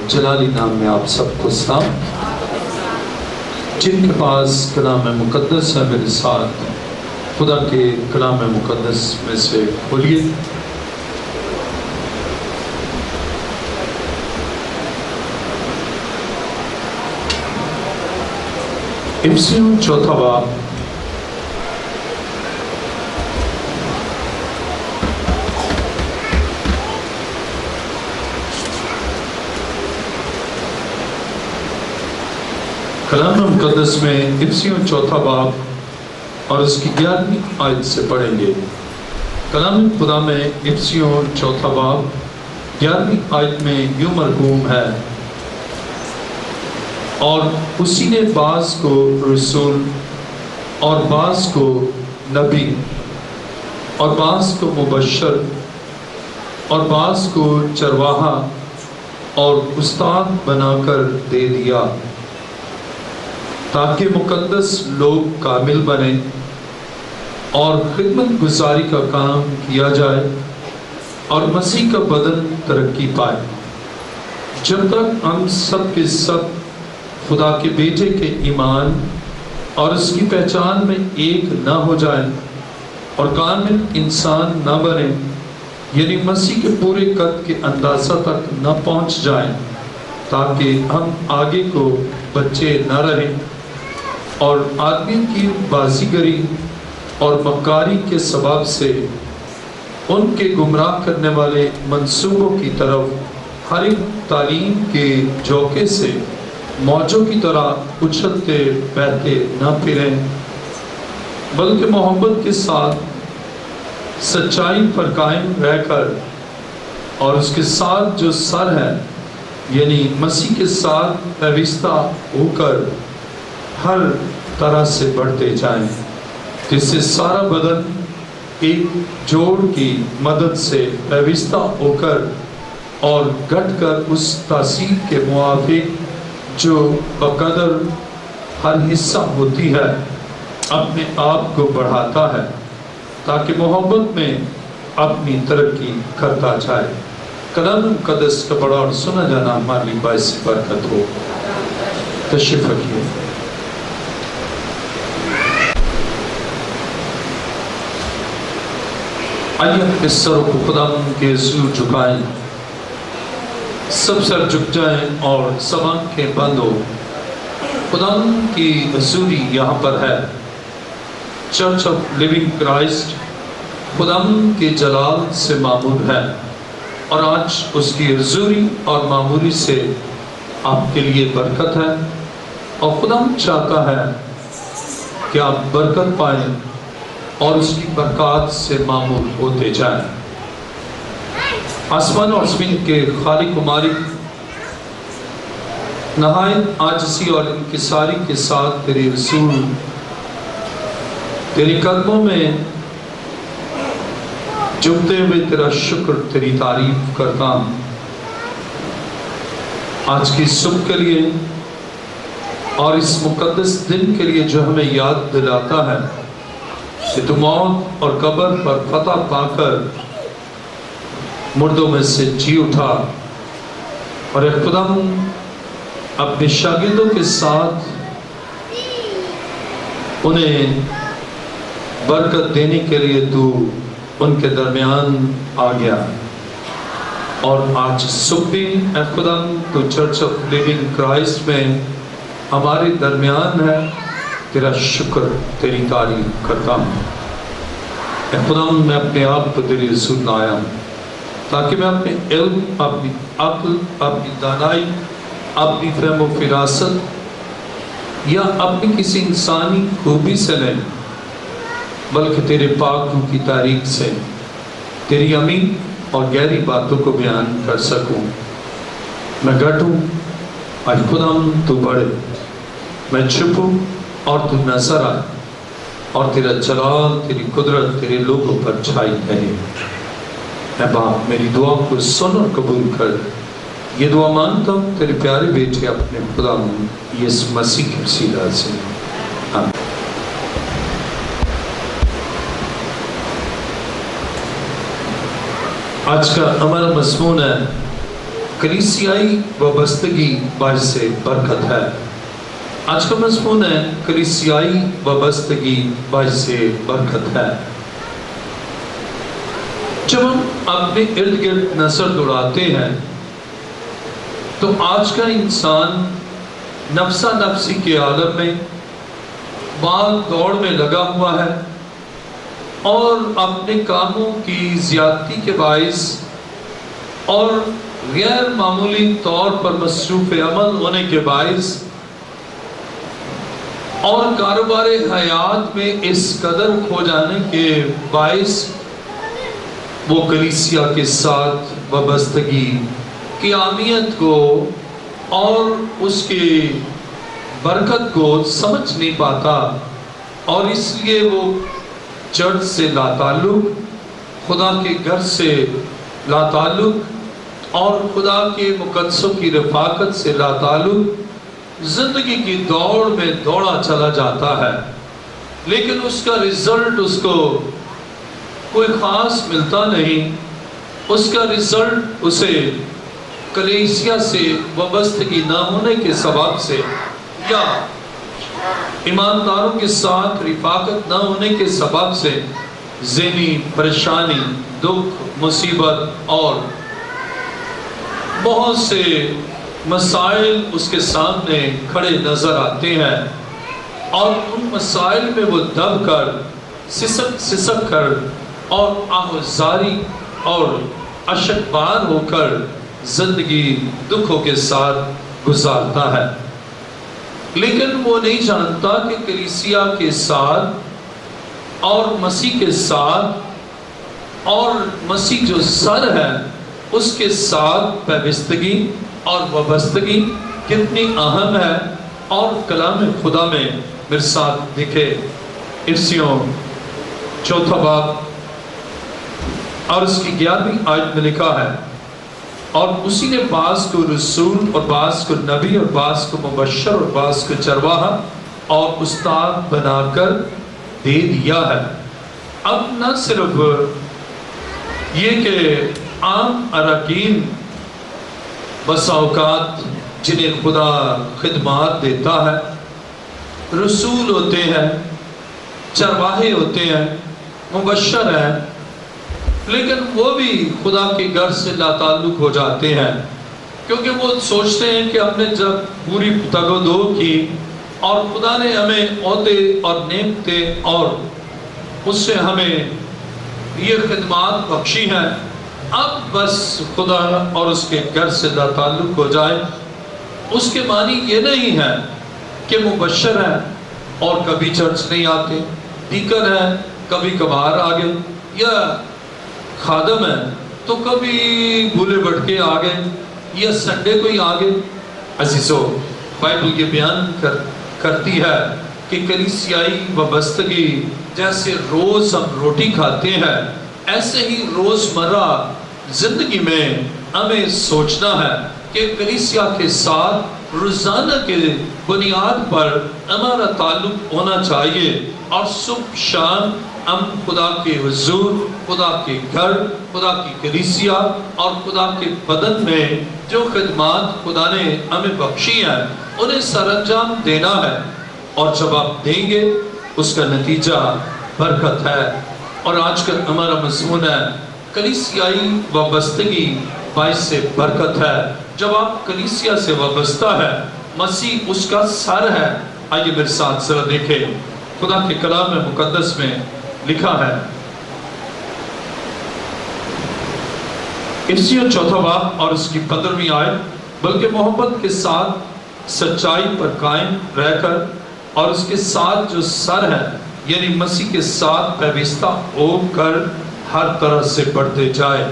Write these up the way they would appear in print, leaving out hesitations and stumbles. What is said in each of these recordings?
جلالی نام میں آپ سب کو سلام۔ جن کے پاس کلام مقدس ہے میرے ساتھ خدا کے کلام مقدس میں سے کھولیے۔ افسیوں چوتھا باب کلام مقدس میں افسیوں چوتھا باب اور اس کی 11ویں آیت سے پڑھیں گے۔ کلام خدا میں افسیوں چوتھا باب 11ویں آیت میں یوں مرقوم ہے، اور اسی نے بعض کو رسول اور بعض کو نبی اور بعض کو مبشر اور بعض کو چرواہا اور استاد بنا کر دے دیا، تاکہ مقدس لوگ کامل بنیں اور خدمت گزاری کا کام کیا جائے اور مسیح کا بدن ترقی پائے، جب تک ہم سب کے سب خدا کے بیٹے کے ایمان اور اس کی پہچان میں ایک نہ ہو جائیں اور کامل انسان نہ بنے، یعنی مسیح کے پورے قد کے اندازہ تک نہ پہنچ جائیں، تاکہ ہم آگے کو بچے نہ رہیں اور آدمی کی بازیگری اور مکاری کے سبب سے ان کے گمراہ کرنے والے منصوبوں کی طرف ہر ایک تعلیم کے جھونکے سے موجوں کی طرح اچھلتے بہتے نہ پھریں، بلکہ محبت کے ساتھ سچائی پر قائم رہ کر اور اس کے ساتھ جو سر ہے یعنی مسیح کے ساتھ پیوستہ ہو کر ہر طرح سے بڑھتے جائیں، جس سے سارا بدن ایک جوڑ کی مدد سے پیوستہ ہو کر اور گھٹ کر اس تاثیر کے موافق جو بقدر ہر حصہ ہوتی ہے اپنے آپ کو بڑھاتا ہے، تاکہ محبت میں اپنی ترقی کرتا جائے۔ کلام مقدس کا پڑھا اور سنا جانا ہمارے لیے باعث برکت ہو۔ تشریف رکھیے۔ آئیے اپنے سروں کو خدا کے حضور جھکائیں، سب سر جھک جائیں اور سب آنکھیں بند ہو۔ خدا کی حضوری یہاں پر ہے۔ چرچ آف لیونگ کرائسٹ خدا کے جلال سے معمور ہے، اور آج اس کی حضوری اور معموری سے آپ کے لیے برکت ہے، اور خدا چاہتا ہے کہ آپ برکت پائیں اور اس کی برکات سے معمور ہوتے جائیں۔ آسمان اور زمین کے خالق و مالک، نہایت عاجزی اور انکساری کے ساتھ تیرے رسول تیری قدموں میں جھکتے ہوئے تیرا شکر تیری تعریف کرتا ہوں، آج کی صبح کے لیے اور اس مقدس دن کے لیے جو ہمیں یاد دلاتا ہے کہ تو موت اور قبر پر فتح پا کر مردوں میں سے جی اٹھا، اور اے خدا اپنے شاگردوں کے ساتھ انہیں برکت دینے کے لیے تو ان کے درمیان آ گیا، اور آج صبح بھی اے خدا تو چرچ آف لیونگ کرائسٹ میں ہمارے درمیان ہے، تیرا شکر تیری تعریف کرتا ہوں۔ اے خدا میں اپنے آپ کو تیری حضور لایا ہوں، تاکہ میں اپنے علم، اپنی عقل، اپنی دانائی، اپنی فہم و فراست یا اپنی کسی انسانی خوبی سے نہیں، بلکہ تیرے پاک روح کی تحریک سے تیری امین اور گہری باتوں کو بیان کر سکوں۔ میں گھٹوں آج خدا تو بڑھے، میں چھپوں اور تو نظر آئے، اور تیرا جلال تیری قدرت تیرے لوگوں پر چھائی رہے۔ اے باپ میری دعا کو سن اور قبول کر، یہ دعا مانتا ہوں تیرے پیارے بیٹے اپنے خدا یسوع مسیح کے وسیلہ سے، آمین۔ آج کا ہمارا مضمون ہے کلیسیائی وابستگی باعث برکت ہے۔ آج کا مضمون ہے کلیسیائی وابستگی باعث برکت ہے۔ جب ہم اپنے ارد گرد نظر دوڑاتے ہیں تو آج کا انسان نفسا نفسی کے عالم میں بھاگ دوڑ میں لگا ہوا ہے اور اپنے کاموں کی زیادتی کے باعث اور غیر معمولی طور پر مصروف عمل ہونے کے باعث اور کاروبار حیات میں اس قدر کھو جانے کے باعث وہ کلیسیا کے ساتھ وابستگی کی اہمیت کو اور اس کی برکت کو سمجھ نہیں پاتا، اور اس لیے وہ چرچ سے لا تعلق، خدا کے گھر سے لا تعلق اور خدا کے مقدسوں کی رفاقت سے لا تعلق زندگی کی دوڑ میں دوڑا چلا جاتا ہے، لیکن اس کا رزلٹ اس کو کوئی خاص ملتا نہیں۔ اس کا رزلٹ اسے کلیسیا سے وابستگی نہ ہونے کے سبب سے یا ایمانداروں کے ساتھ رفاقت نہ ہونے کے سبب سے ذہنی پریشانی، دکھ، مصیبت اور بہت سے مسائل اس کے سامنے کھڑے نظر آتے ہیں، اور ان مسائل میں وہ دب کر سسک کر اور آہوزاری اور اشکبار ہو کر زندگی دکھوں کے ساتھ گزارتا ہے۔ لیکن وہ نہیں جانتا کہ کلیسیا کے ساتھ اور مسیح کے ساتھ اور مسیح جو سر ہے اس کے ساتھ پیوستگی اور وابستگی کتنی اہم ہے، اور کلام خدا میں میرے ساتھ دیکھے افسیوں 4 باب اور اس کی 11ویں آیت میں لکھا ہے، اور اسی نے بعض کو رسول اور بعض کو نبی اور بعض کو مبشر اور بعض کو چرواہا اور استاد بنا کر دے دیا ہے۔ اب نہ صرف یہ کہ عام اراکین بسا اوقات جنہیں خدا خدمات دیتا ہے، رسول ہوتے ہیں، چرواہے ہوتے ہیں، مبشر ہیں، لیکن وہ بھی خدا کے گھر سے لا تعلق ہو جاتے ہیں، کیونکہ وہ سوچتے ہیں کہ ہم نے جب پوری تگ و دو کی اور خدا نے ہمیں عہدے اور نعمتیں اور اس سے ہمیں یہ خدمات بخشی ہیں، اب بس خدا اور اس کے گھر سے لا تعلق ہو جائے۔ اس کے معنی یہ نہیں ہے کہ مبشر ہیں اور کبھی چرچ نہیں آتے، دیکن ہیں کبھی کبھار آگے، یا خادم ہے تو کبھی بھولے بھٹکے آگے، یا سنڈے کو ہی آگے۔ عزیزو، بائبل یہ بیان کرتی ہے کہ کلیسیائی وابستگی جیسے روز ہم روٹی کھاتے ہیں، ایسے ہی روزمرہ زندگی میں ہمیں سوچنا ہے کہ کلیسیا کے ساتھ روزانہ کے بنیاد پر ہمارا تعلق ہونا چاہیے، اور صبح شام ہم خدا کے حضور، خدا کے گھر، خدا کی کلیسیا اور خدا کے بدن میں جو خدمات خدا نے ہمیں بخشی ہیں انہیں سر انجام دینا ہے، اور جب آپ دیں گے اس کا نتیجہ برکت ہے۔ اور آج کا ہمارا مضمون ہے کلیسیائی وابستگی باعث برکت ہے۔ جب آپ کلیسیا سے وابستہ ہے، مسیح اس کا سر ہے۔ آئیے میرے ساتھ ذرا دیکھیں، خدا کے کلام مقدس میں لکھا ہے، افسیوں 4 باب اور اس کی 15ویں آیت، بلکہ محبت کے ساتھ سچائی پر قائم رہ کر اور اس کے ساتھ جو سر ہے یعنی مسیح کے ساتھ پیوستہ ہو کر ہر طرح سے بڑھتے جائے۔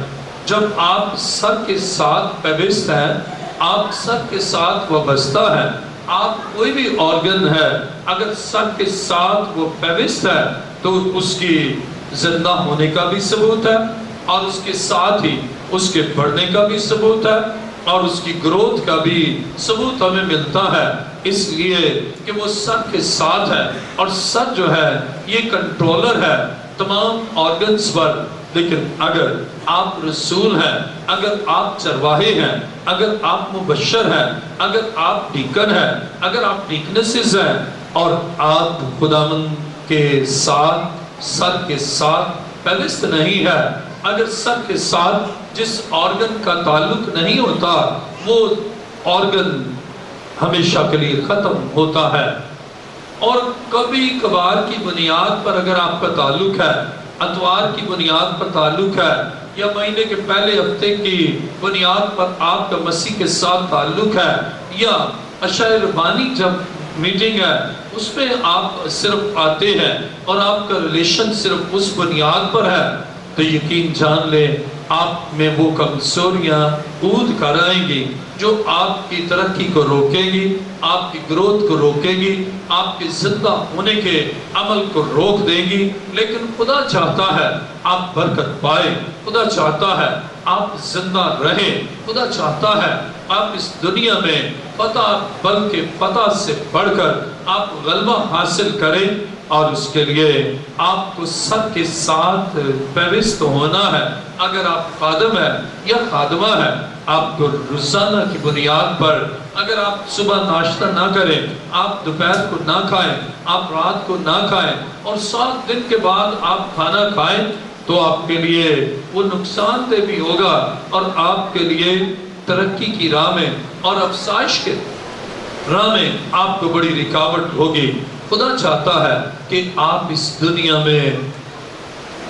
جب آپ سر کے ساتھ پیوست ہیں، آپ سر کے ساتھ وابستہ ہیں، آپ کوئی بھی آرگن ہے اگر سر کے ساتھ وہ پیوست ہے تو اس کی زندہ ہونے کا بھی ثبوت ہے، اور اس کے ساتھ ہی اس کے بڑھنے کا بھی ثبوت ہے، اور اس کی گروتھ کا بھی ثبوت ہمیں ملتا ہے، اس لیے کہ وہ سر کے ساتھ ہے، اور سر جو ہے یہ کنٹرولر ہے تمام آرگنز پر، لیکن اگر آپ رسول ہیں، اگر آپ چرواہے ہیں، اگر آپ مبشر ہیں، اگر آپ ڈیکن ہیں، اگر آپ ڈیکنسز ہیں، اور آپ خداوند کے ساتھ سر کے ساتھ پیوست نہیں ہے، اگر سر کے ساتھ جس آرگن کا تعلق نہیں ہوتا وہ آرگن ہمیشہ کے لیے ختم ہوتا ہے، اور کبھی کبھار کی بنیاد پر اگر آپ کا تعلق ہے، اتوار کی بنیاد پر تعلق ہے، یا مہینے کے پہلے ہفتے کی بنیاد پر آپ کا مسیح کے ساتھ تعلق ہے، یا عشاء ربانی جب میٹنگ ہے اس میں آپ صرف آتے ہیں اور آپ کا ریلیشن صرف اس بنیاد پر ہے، تو یقین جان لیں آپ میں وہ کمزوریاں عود کر آئیں گی جو آپ کی ترقی کو روکے گی، آپ کی گروتھ کو روکے گی، آپ کے زندہ ہونے کے عمل کو روک دے گی۔ لیکن خدا چاہتا ہے آپ برکت پائیں، خدا چاہتا ہے آپ زندہ رہیں، خدا چاہتا ہے آپ اس دنیا میں فتح بلکہ فتح سے بڑھ کر آپ غلبہ حاصل کریں، اور اس کے لیے آپ کو سب کے ساتھ پیوست ہونا ہے۔ اگر آپ خادم ہیں یا خادمہ ہیں، آپ کو روزانہ کی بنیاد پر اگر آپ صبح ناشتہ نہ کریں، آپ دوپہر کو نہ کھائیں، آپ رات کو نہ کھائیں، اور 7 دن کے بعد آپ کھانا کھائیں، تو آپ کے لیے وہ نقصان دہ بھی ہوگا، اور آپ کے لیے ترقی کی راہ میں اور افزائش کے راہ میں آپ کو بڑی رکاوٹ ہوگی۔ خدا چاہتا ہے کہ آپ اس دنیا میں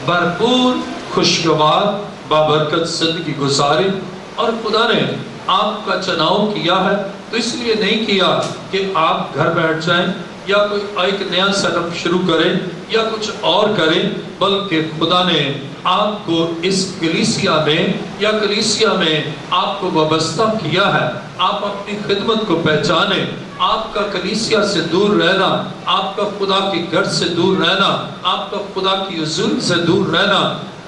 بھرپور خوشگوار بابرکت زندگی گزاریں، اور خدا نے آپ کا چناؤ کیا ہے تو اس لیے نہیں کیا کہ آپ گھر بیٹھ جائیں یا کوئی ایک نیا سیٹ اپ شروع کریں یا کچھ اور کریں، بلکہ خدا نے آپ کو اس کلیسیا میں یا کلیسیا میں آپ کو وابستہ کیا ہے۔ آپ اپنی خدمت کو پہچانیں، آپ کا کلیسیا سے دور رہنا، آپ کا خدا کی گھر سے دور رہنا، آپ کا خدا کی حضور سے دور رہنا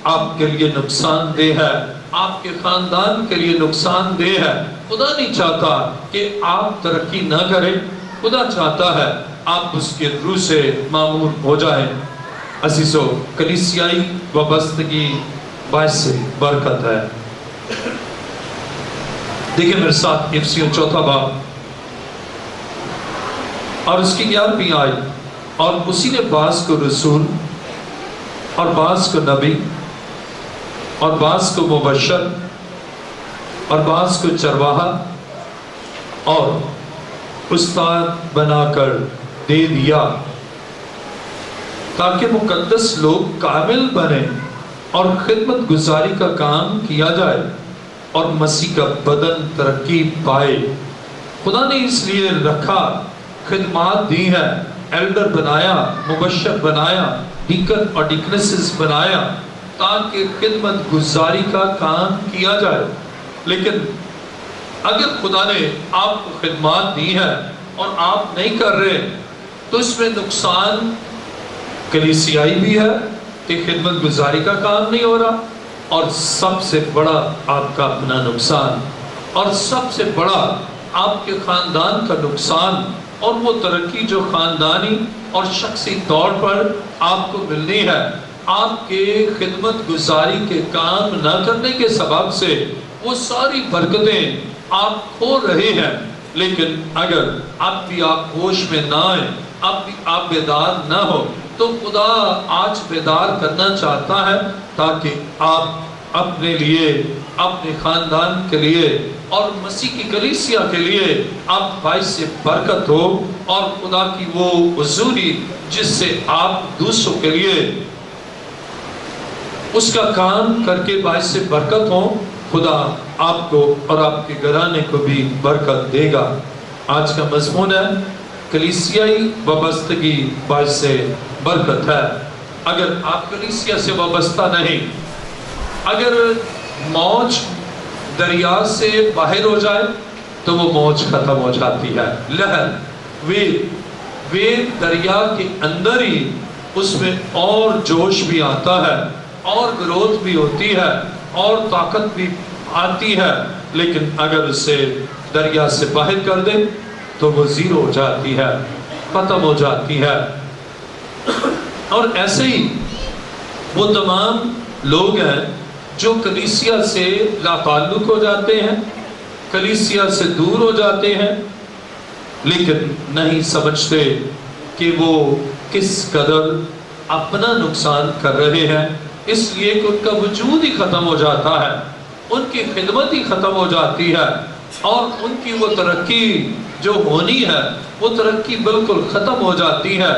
آپ کے لیے نقصان دہ ہے، آپ کے خاندان کے لیے نقصان دہ ہے۔ خدا نہیں چاہتا کہ آپ ترقی نہ کریں، خدا چاہتا ہے آپ اس کے روح سے معمور ہو جائیں۔ عزیزو، کلیسیائی وابستگی باعث برکت ہے۔ دیکھیں میرے ساتھ افسیوں 4 باب اور اس کی 11ویں آیت، اور اسی نے بعض کو رسول اور بعض کو نبی اور بعض کو مبشر اور بعض کو چرواہا اور استاد بنا کر دے دیا، تاکہ مقدس لوگ کامل بنے اور خدمت گزاری کا کام کیا جائے اور مسیح کا بدن ترقی پائے۔ خدا نے اس لیے رکھا، خدمات دی ہے، ایلڈر بنایا، مبشر بنایا، ڈیکن اور ڈیکنسز بنایا، تاکہ خدمت گزاری کا کام کیا جائے۔ لیکن اگر خدا نے آپ کو خدمات دی ہے اور آپ نہیں کر رہے تو اس میں نقصان کلیسیائی بھی ہے کہ خدمت گزاری کا کام نہیں ہو رہا، اور سب سے بڑا آپ کا اپنا نقصان، اور سب سے بڑا آپ کے خاندان کا نقصان، اور وہ ترقی جو خاندانی اور شخصی طور پر آپ کو ملنی ہے، آپ کے خدمت گزاری کے کام نہ کرنے کے سبب سے وہ ساری برکتیں آپ کھو رہے ہیں۔ لیکن اگر آپ بھی آپ ہوش میں نہ آئیں، آپ بیدار نہ ہو، تو خدا آج بیدار کرنا چاہتا ہے تاکہ آپ اپنے لیے، اپنے خاندان کے لیے اور مسیح کی کلیسیا کے لیے آپ باعث برکت ہو، اور خدا کی وہ حضوری جس سے آپ دوسروں کے لیے اس کا کام کر کے باعث برکت ہو، خدا آپ کو اور آپ کے گھرانے کو بھی برکت دے گا۔ آج کا مضمون ہے کلیسیائی وابستگی باعث برکت ہے۔ اگر آپ کلیسیا سے وابستہ نہیں، اگر موج دریا سے باہر ہو جائے تو وہ موج ختم ہو جاتی ہے، لہر ویل دریا کے اندر ہی اس میں اور جوش بھی آتا ہے، اور گروتھ بھی ہوتی ہے، اور طاقت بھی آتی ہے، لیکن اگر اسے دریا سے باہر کر دیں تو وہ زیرو ہو جاتی ہے، ختم ہو جاتی ہے۔ اور ایسے ہی وہ تمام لوگ ہیں جو کلیسیا سے لا تعلق ہو جاتے ہیں، کلیسیا سے دور ہو جاتے ہیں، لیکن نہیں سمجھتے کہ وہ کس قدر اپنا نقصان کر رہے ہیں، اس لیے کہ ان کا وجود ہی ختم ہو جاتا ہے، ان کی خدمت ہی ختم ہو جاتی ہے، اور ان کی وہ ترقی جو ہونی ہے وہ ترقی بالکل ختم ہو جاتی ہے۔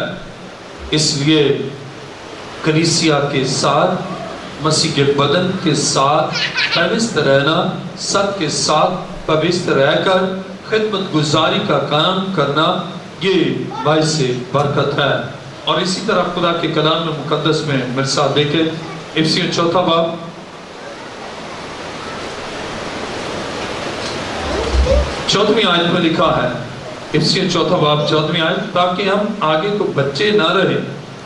اس لیے کلیسیا کے ساتھ، مسیح کے بدن کے ساتھ پیوست رہنا، سب کے ساتھ پیوست رہ کر خدمت گزاری کا کام کرنا، یہ باعث برکت ہے۔ اور اسی طرح خدا کے کلام مقدس میں میرے ساتھ دیکھیں، افسیوں 4 باب 14ویں آیت میں لکھا ہے، افسیوں 4 باب 14ویں آیت، تاکہ ہم آگے کو بچے نہ رہیں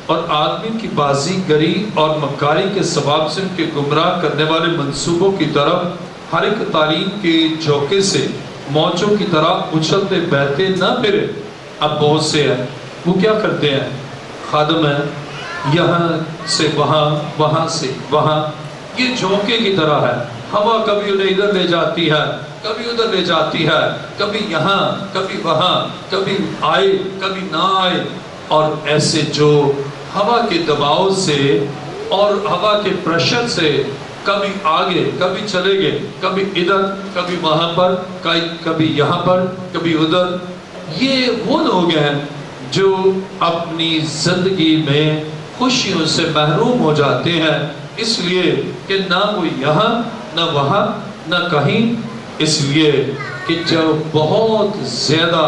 اور آدمی کی بازی گری اور مکاری کے سباب سے ان کے گمراہ کرنے والے منصوبوں کی طرف ہر ایک تعلیم کے جھونکے سے موجوں کی طرح اچھلتے بہتے نہ پھرے۔ اب بہت سے ہیں وہ کیا کرتے ہیں، خادم ہیں، یہاں سے وہاں، وہاں سے وہاں، یہ جھونکے کی طرح ہے، ہوا کبھی انہیں ادھر لے جاتی ہے، کبھی ادھر لے جاتی ہے، کبھی یہاں کبھی وہاں، کبھی آئے کبھی نہ آئے، اور ایسے جو ہوا کے دباؤ سے اور ہوا کے پریشر سے کبھی آگے کبھی چلے گئے، کبھی ادھر کبھی وہاں پر، کبھی یہاں پر کبھی ادھر، یہ وہ لوگ ہیں جو اپنی زندگی میں خوشیوں سے محروم ہو جاتے ہیں، اس لیے کہ نہ وہ یہاں نہ وہاں نہ کہیں، اس لیے کہ جب بہت زیادہ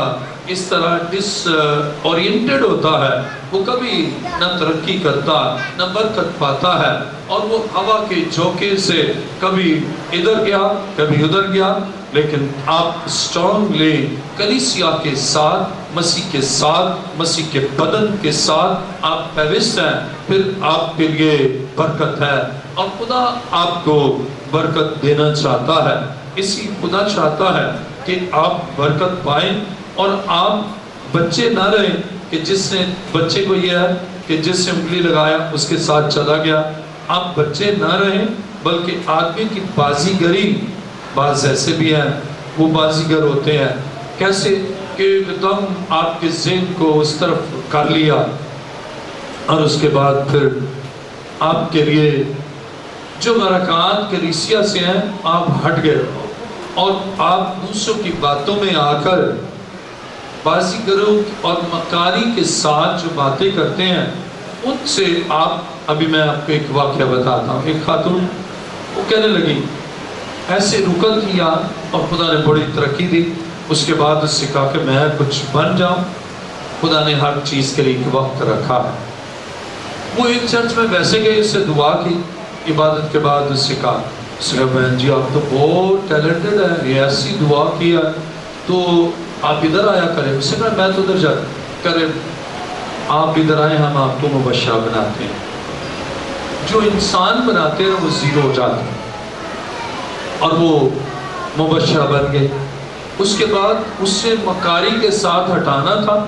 اس طرح ڈس اورینٹڈ ہوتا ہے، وہ کبھی نہ ترقی کرتا نہ برکت پاتا ہے، اور وہ ہوا کے جھونکے سے کبھی ادھر گیا کبھی ادھر گیا۔ لیکن آپ اسٹرانگلی کلیسیا کے ساتھ، مسیح کے ساتھ، مسیح کے بدن کے ساتھ آپ پیوست ہیں، پھر آپ کے لیے برکت ہے، اور خدا آپ کو برکت دینا چاہتا ہے۔ اسی خدا چاہتا ہے کہ آپ برکت پائیں، اور آپ بچے نہ رہیں کہ جس نے بچے کو یہ ہے کہ جس نے انگلی لگایا اس کے ساتھ چلا گیا۔ آپ بچے نہ رہیں بلکہ آدمی کی بازی گری، بعض ایسے بھی ہیں وہ بازیگر ہوتے ہیں، کیسے کہ ایک دم آپ کے ذہن کو اس طرف کر لیا، اور اس کے بعد پھر آپ کے لیے جو برکات کلیسیا سے ہیں آپ ہٹ گئے، اور آپ دوسروں کی باتوں میں آ کر بازیگروں اور مکاری کے ساتھ جو باتیں کرتے ہیں ان سے آپ، ابھی میں آپ کو ایک واقعہ بتاتا ہوں۔ ایک خاتون وہ کہنے لگی، ایسے رکن کیا اور خدا نے بڑی ترقی دی، اس کے بعد اس سے کہا کہ میں کچھ بن جاؤں، خدا نے ہر چیز کے لیے ایک وقت رکھا ہے۔ وہ ایک چرچ میں ویسے گئے، اس سے دعا کی، عبادت کے بعد اس سے کہا، بہن جی آپ تو بہت ٹیلنٹڈ ہے، یہ ایسی دعا کیا تو آپ ادھر آیا کریں۔ اس سے کہا میں تو ادھر جاتا کریں، آپ ادھر آئیں، ہم آپ کو مبشرہ بناتے ہیں۔ جو انسان بناتے ہیں وہ زیرو ہو جاتے ہیں، اور وہ مبشرہ بن گئے۔ اس کے بعد اس سے مکاری کے ساتھ ہٹانا تھا،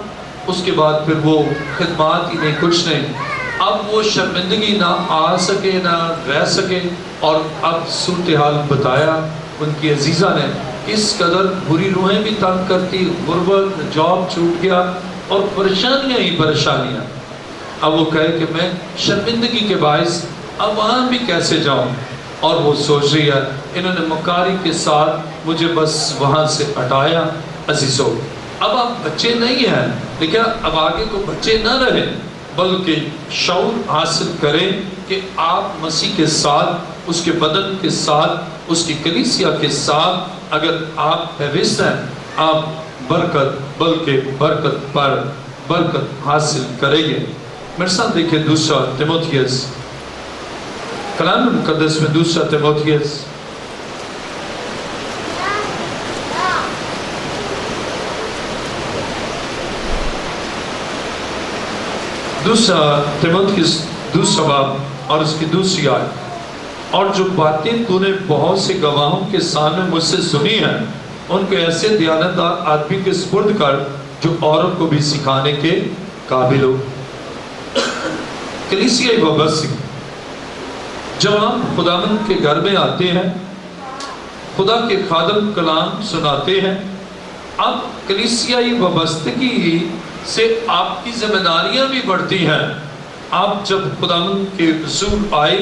اس کے بعد پھر وہ خدمات ہی نہیں، کچھ نہیں، اب وہ شرمندگی نہ آ سکے نہ رہ سکے، اور اب صورتحال بتایا ان کی عزیزہ نے، اس قدر بری روحیں بھی تنگ کرتی، غربت، جاب چھوٹ گیا، اور پریشانیاں ہی پریشانیاں۔ اب وہ کہے کہ میں شرمندگی کے باعث اب وہاں بھی کیسے جاؤں، اور وہ سوچ رہی ہے انہوں نے مکاری کے ساتھ مجھے بس وہاں سے ہٹایا۔ عزیزو، اب آپ بچے نہیں ہیں، لیکن اب آگے کو بچے نہ رہیں بلکہ شعور حاصل کریں کہ آپ مسیح کے ساتھ، اس کے بدن کے ساتھ، اس کی کلیسیا کے ساتھ اگر آپ پیوست ہیں، آپ برکت بلکہ برکت پر برکت حاصل کریں گے۔ میرے ساتھ دیکھیں دوسرا تیموتھیوس، کلام مقدس میں دوسرا تیموتھیوس دوسرا باب اور اس کی دوسری آیت، اور جو باتیں تو نے بہت سے گواہوں کے سامنے مجھ سے سنی ہیں ان کو ایسے دیانتدار آدمی کے سپرد کر جو عورت کو بھی سکھانے کے قابل ہو۔ کلیسیائی وابستگی، جب آپ خداوند کے گھر میں آتے ہیں، خدا کے خادم کلام سناتے ہیں، اب کلیسیائی وابستگی سے آپ کی ذمہ داریاں بھی بڑھتی ہیں۔ آپ جب خداوند کے حضور آئے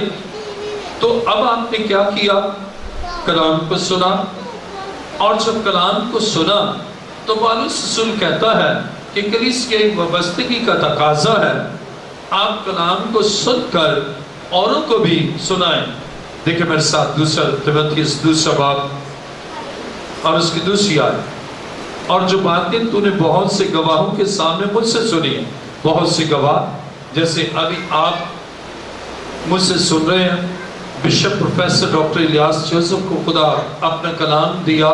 تو اب آپ نے کیا کیا؟ کلام کو سنا، اور جب کلام کو سنا تو پالوس رسول کہتا ہے کہ کلیسیائی وابستگی کا تقاضا ہے آپ کلام کو سن کر اوروں کو بھی سنائیں۔ دیکھیں میرے ساتھ دوسرا تیموتھیوس دوسرا باب اور اس کی دوسری آیت، اور جو باتیں تو نے بہت سے گواہوں کے سامنے مجھ سے سنی ہیں۔ بہت سے گواہ جیسے ابھی آپ مجھ سے سن رہے ہیں، bishop professor doctor Ilyas Joseph کو خدا اپنا کلام دیا،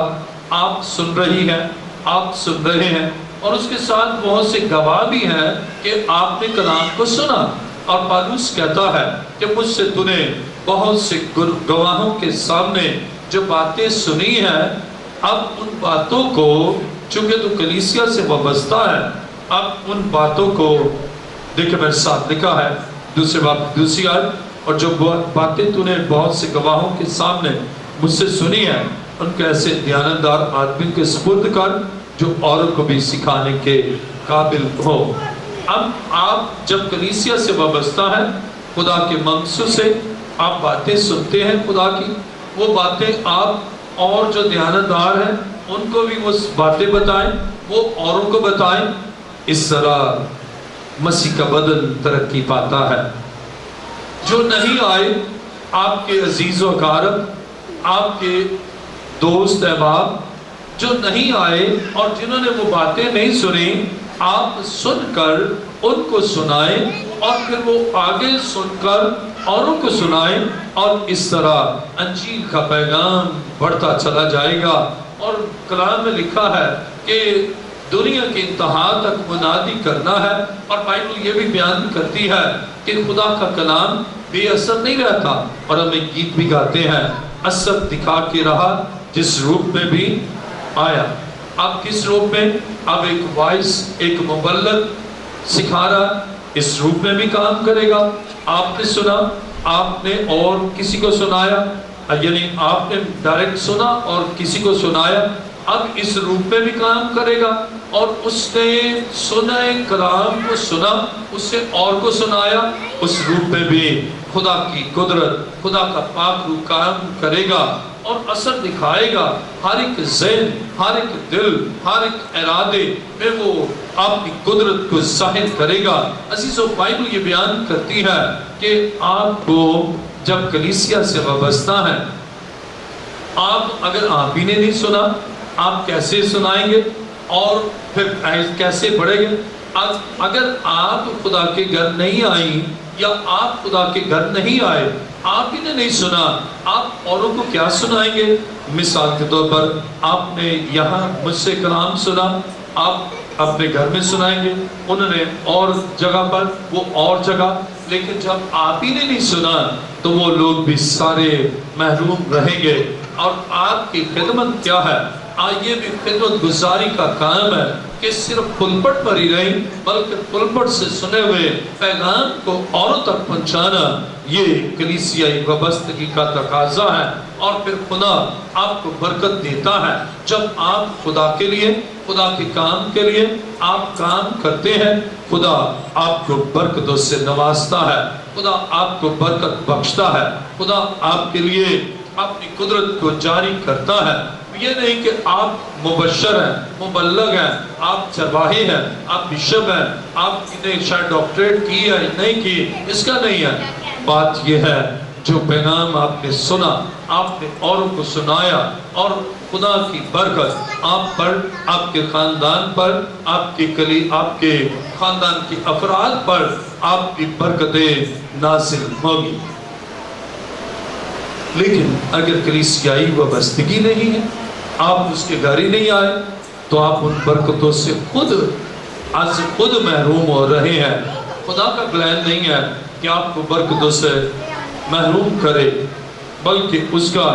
آپ سن رہی ہیں، آپ سن رہے ہیں، اور اس کے ساتھ بہت سے گواہ بھی ہیں کہ آپ نے کلام کو سنا۔ اور پالوس کہتا ہے کہ مجھ سے تو نے بہت سے گواہوں کے سامنے جو باتیں سنی ہیں، اب ان باتوں کو، چونکہ تو کلیسیا سے وابستہ ہے، اب ان باتوں کو دیکھیں میرے ساتھ لکھا ہے دوسرے باب کی دوسری آیت، اور جو باتیں تو نے بہت سے گواہوں کے سامنے مجھ سے سنی ہیں ان کو ایسے دیانتدار آدمی کے سپرد کر جو اوروں کو بھی سکھانے کے قابل ہو۔ اب آپ جب کلیسیا سے وابستہ ہیں، خدا کے منصب سے آپ باتیں سنتے ہیں خدا کی، وہ باتیں آپ اور جو دیانتدار ہیں ان کو بھی وہ باتیں بتائیں، وہ اوروں کو بتائیں۔ اس طرح مسیح کا بدن ترقی پاتا ہے۔ جو نہیں آئے، آپ کے عزیز و اقارب، آپ کے دوست احباب جو نہیں آئے اور جنہوں نے وہ باتیں نہیں سنی، آپ سن کر ان کو سنائیں، اور پھر وہ آگے سن کر اوروں کو سنائیں، اور اس طرح انجیل کا پیغام بڑھتا چلا جائے گا۔ اور کلام میں لکھا ہے کہ دنیا کی انتہا تک منادی کرنا ہے، اور بائبل یہ بھی بیان کرتی ہے کہ خدا کا کلام بے اثر نہیں رہتا، اور ہم ایک گیت بھی گاتے ہیں، اثر دکھا کے رہا جس روپ میں بھی آیا۔ اب کس روپ میں؟ اب ایک وائس، ایک مبلغ سکھا رہا، اس روپ میں بھی کام کرے گا۔ آپ نے سنا، آپ نے اور کسی کو سنایا، یعنی آپ نے ڈائریکٹ سنا اور کسی کو سنایا، اب اس روپ میں بھی کام کرے گا۔ اور اس نے سنے کلام کو سنا، اس سے اور کو سنایا، اس روپ میں بھی خدا کی قدرت، خدا کا پاک روح کام کرے گا اور اثر دکھائے گا۔ ہر ایک ذہن، ہر ایک دل، ہر ایک ارادے میں وہ اپنی قدرت کو ظاہر کرے گا۔ عزیزو، بائبل یہ بیان کرتی ہے کہ آپ کو جب کلیسیا سے وابستہ ہیں، آپ اگر آپ ہی نے نہیں سنا، آپ کیسے سنائیں گے اور پھر کیسے بڑھیں گے؟ اگر آپ خدا کے گھر نہیں آئیں یا آپ خدا کے گھر نہیں آئے، آپ ہی نے نہیں سنا، آپ اوروں کو کیا سنائیں گے؟ مثال کے طور پر آپ نے یہاں مجھ سے کلام سنا، آپ اپنے گھر میں سنائیں گے، انہوں نے اور جگہ پر، وہ اور جگہ، لیکن جب آپ ہی نے نہیں سنا تو وہ لوگ بھی سارے محروم رہیں گے۔ اور آپ کی خدمت کیا ہے؟ آئیے بھی خدمت گزاری کا کام ہے کہ صرف پلپٹ پر ہی رہیں، بلکہ پلپٹ سے سنے ہوئے پیغام کو اوروں تک پہنچانا، یہ کلیسیائی وابستگی کا تقاضا ہے۔ اور پھر خدا آپ کو برکت دیتا ہے جب آپ خدا کے لیے، خدا کے کام کے لیے آپ کام کرتے ہیں، خدا آپ کو برکتوں سے نوازتا ہے، خدا آپ کو برکت بخشتا ہے، خدا آپ کے لیے اپنی قدرت کو جاری کرتا ہے۔ یہ نہیں کہ آپ مبشر ہیں، مبلغ ہیں، آپ چرواہے ہیں، آپ بشپ ہیں، آپ نے شاید ڈاکٹریٹ کی ہے نہیں کی، اس کا نہیں ہے۔ بات یہ ہے جو پیغام آپ نے سنا، آپ نے اوروں کو سنایا، اور خدا کی برکت آپ پر، آپ کے خاندان پر، آپ کے خاندان کے افراد پر آپ کی برکتیں نازل ہوگی۔ لیکن اگر کلیسیائی وابستگی نہیں ہے، آپ اس کے گھر ہی نہیں آئے، تو آپ ان برکتوں سے خود محروم ہو رہے ہیں۔ خدا کا پلان نہیں ہے کہ آپ کو برکتوں سے محروم کرے، بلکہ اس کا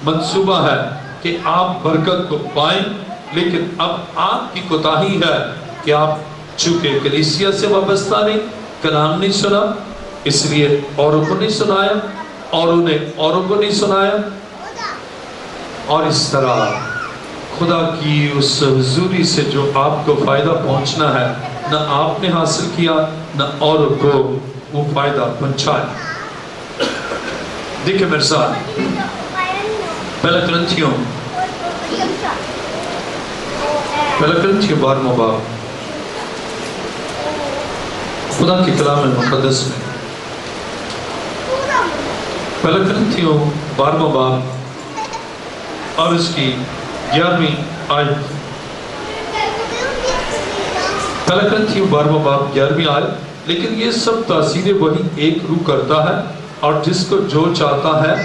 منصوبہ ہے کہ آپ برکت کو پائیں۔ لیکن اب آپ کی کوتاہی ہے کہ آپ چونکہ کلیسیا سے وابستہ نہیں، کلام نہیں سنا، اس لیے اوروں کو نہیں سنایا، اوروں نے اوروں کو نہیں سنایا، اور اس طرح خدا کی اس حضوری سے جو آپ کو فائدہ پہنچنا ہے نہ آپ نے حاصل کیا نہ اوروں کو وہ فائدہ پہنچایا۔ دیکھیں میرے ساتھ پہلا کرنتھیوں 12واں باب، خدا کے کلام مقدس میں پہلا کرنتھیوں 12واں باب اور اس کی 11ویں آیت۔ پہلا کرنتھیوں 12واں باب 11ویں آیت، لیکن یہ سب تاثیریں وہی ایک روح کرتا ہے اور جس کو جو چاہتا ہے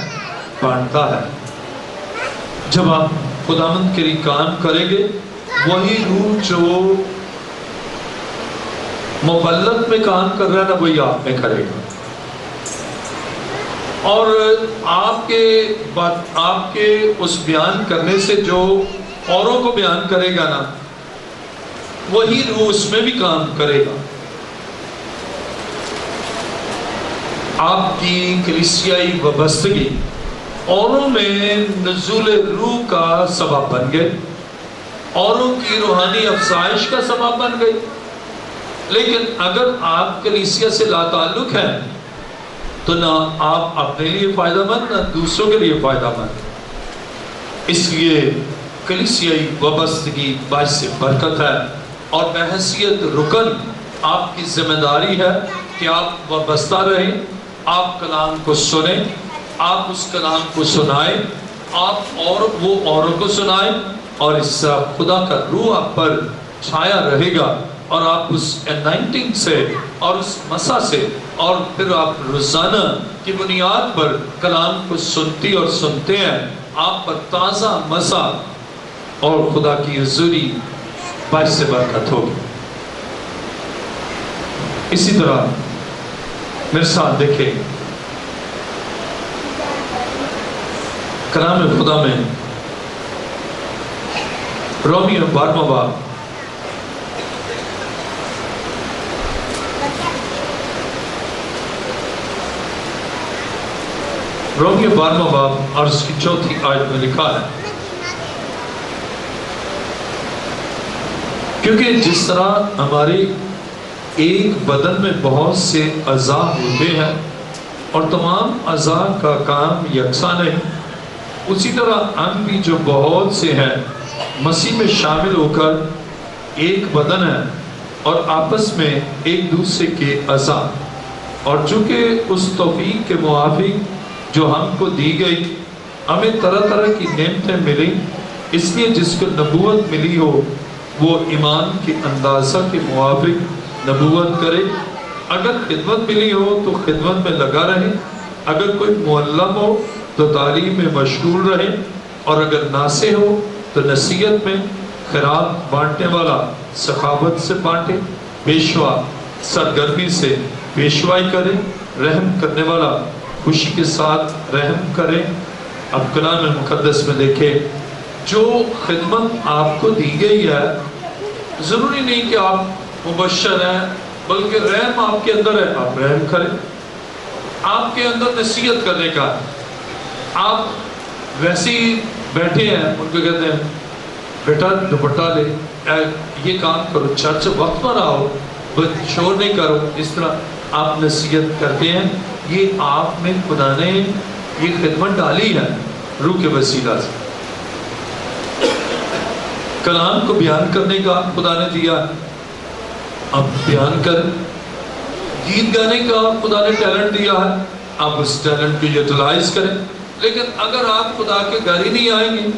بانٹتا ہے۔ جب آپ خداوند کے لیے کام کریں گے، وہی روح جو مبلغ میں کام کر رہا ہے نا وہی آپ میں کرے گا، اور آپ کے اس بیان کرنے سے جو اوروں کو بیان کرے گا نا وہی روح اس میں بھی کام کرے گا۔ آپ کی کلیسیائی وابستگی اوروں میں نزول روح کا سبب بن گئے، اوروں کی روحانی افزائش کا سبب بن گئی۔ لیکن اگر آپ کلیسیا سے لا تعلق ہیں تو نہ آپ اپنے لیے فائدہ مند نہ دوسروں کے لیے فائدہ مند۔ اس لیے کلیسیائی وابستگی باعث برکت ہے، اور بحیثیت رکن آپ کی ذمہ داری ہے کہ آپ وابستہ رہیں، آپ کلام کو سنیں، آپ اس کلام کو سنائیں، آپ اور وہ اوروں کو سنائیں، اور اس سے خدا کا روح آپ پر چھایا رہے گا، اور آپ اس انائنٹنگ سے اور اس مسا سے اور پھر آپ روزانہ کی بنیاد پر کلام کو سنتی اور سنتے ہیں، آپ پر تازہ مسا اور خدا کی حضوری باعث برکت ہوگی۔ اسی طرح میرے ساتھ دیکھیں کلام خدا میں رومیو 12واں باب رومیو 12واں باب اور اس کی 4تھی آیت میں لکھا ہے، کیونکہ جس طرح ہماری ایک بدن میں بہت سے اعضاء ہوتے ہیں اور تمام اعضاء کا کام یکساں نہیں، اسی طرح ہم بھی جو بہت سے ہیں مسیح میں شامل ہو کر ایک بدن ہے اور آپس میں ایک دوسرے کے اعضاء، اور چونکہ اس توفیق کے موافق جو ہم کو دی گئی ہمیں طرح طرح کی نعمتیں ملی، اس لیے جس کو نبوت ملی ہو وہ ایمان کے اندازہ کے موافق نبوت کرے، اگر خدمت ملی ہو تو خدمت میں لگا رہے، اگر کوئی معلم ہو تو تعلیم میں مشغول رہے، اور اگر ناصح ہو تو نصیحت میں، خیرات بانٹنے والا سخاوت سے بانٹے، پیشوا سرگرمی سے پیشوائی کرے، رحم کرنے والا خوشی کے ساتھ رحم کرے۔ اب کلام مقدس میں دیکھیں جو خدمت آپ کو دی گئی ہے، ضروری نہیں کہ آپ مبشر ہیں، بلکہ رحم آپ کے اندر ہے، آپ رحم کریں۔ آپ کے اندر نصیحت کرنے کا، آپ ویسے ہی بیٹھے ہیں، ان کو کہتے ہیں بیٹا دوپٹہ لے، یہ کام کرو، چرچ وقت پر آؤ، شور نہیں کرو، اس طرح آپ نصیحت کرتے ہیں۔ یہ آپ میں خدا نے یہ خدمت ڈالی ہے روح کے وسیلہ سے۔ کلام کو بیان کرنے کا خدا نے دیا، آپ بیان کریں۔ گیت گانے کا خدا نے ٹیلنٹ دیا ہے، آپ اس ٹیلنٹ کو یوٹیلائز کریں۔ لیکن اگر آپ خدا کے گھر ہی نہیں آئیں گے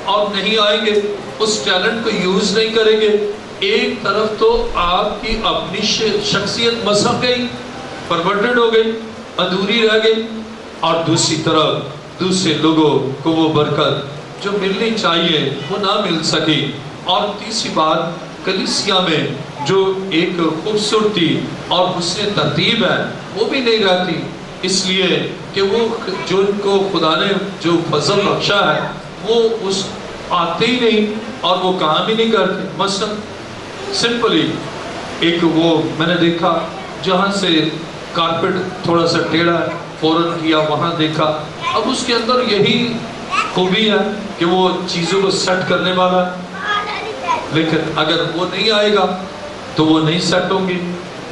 اور نہیں آئیں گے، اس ٹیلنٹ کو یوز نہیں کریں گے، ایک طرف تو آپ کی اپنی شخصیت مسخ گئی، پرورٹڈ ہو گئی، ادھوری رہ گئی، اور دوسری طرف دوسرے لوگوں کو وہ برکت جو ملنی چاہیے وہ نہ مل سکی۔ اور تیسری بات، کلیسیا میں جو ایک خوبصورتی اور حسن ترتیب ہے وہ بھی نہیں رہتی، اس لیے کہ وہ جو ان کو خدا نے جو فضل بخشا ہے وہ اس آتے ہی نہیں اور وہ کام ہی نہیں کرتے۔ مثلا سمپلی ایک وہ میں نے دیکھا جہاں سے کارپیٹ تھوڑا سا ٹیڑھا ہے، فوراً کیا، وہاں دیکھا. اب اس کے اندر یہی خوبی ہے کہ وہ چیزوں کو سیٹ کرنے والا ہے، لیکن اگر وہ نہیں آئے گا تو وہ نہیں سیٹ ہوں گی،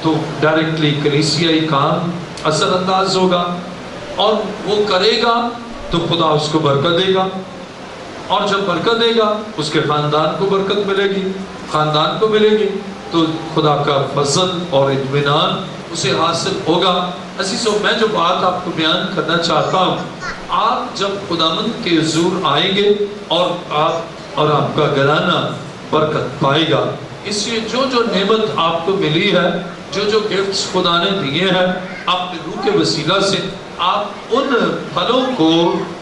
تو ڈائریکٹلی کلیسیائی کام اثر انداز ہوگا، اور وہ کرے گا تو خدا اس کو برکت دے گا، اور جب برکت دے گا اس کے خاندان کو برکت ملے گی، خاندان کو ملے گی، تو خدا کا فضل اور اطمینان اسے حاصل ہوگا. عزیزو، میں جو بات آپ کو بیان کرنا چاہتا ہوں، آپ جب خداوند کے حضور آئیں گے اور آپ کا گھرانہ برکت پائے گا. اس لیے جو جو نعمت آپ کو ملی ہے، جو جو گفٹس خدا نے دیے ہیں اپنے روح کے وسیلہ سے، آپ ان پھلوں کو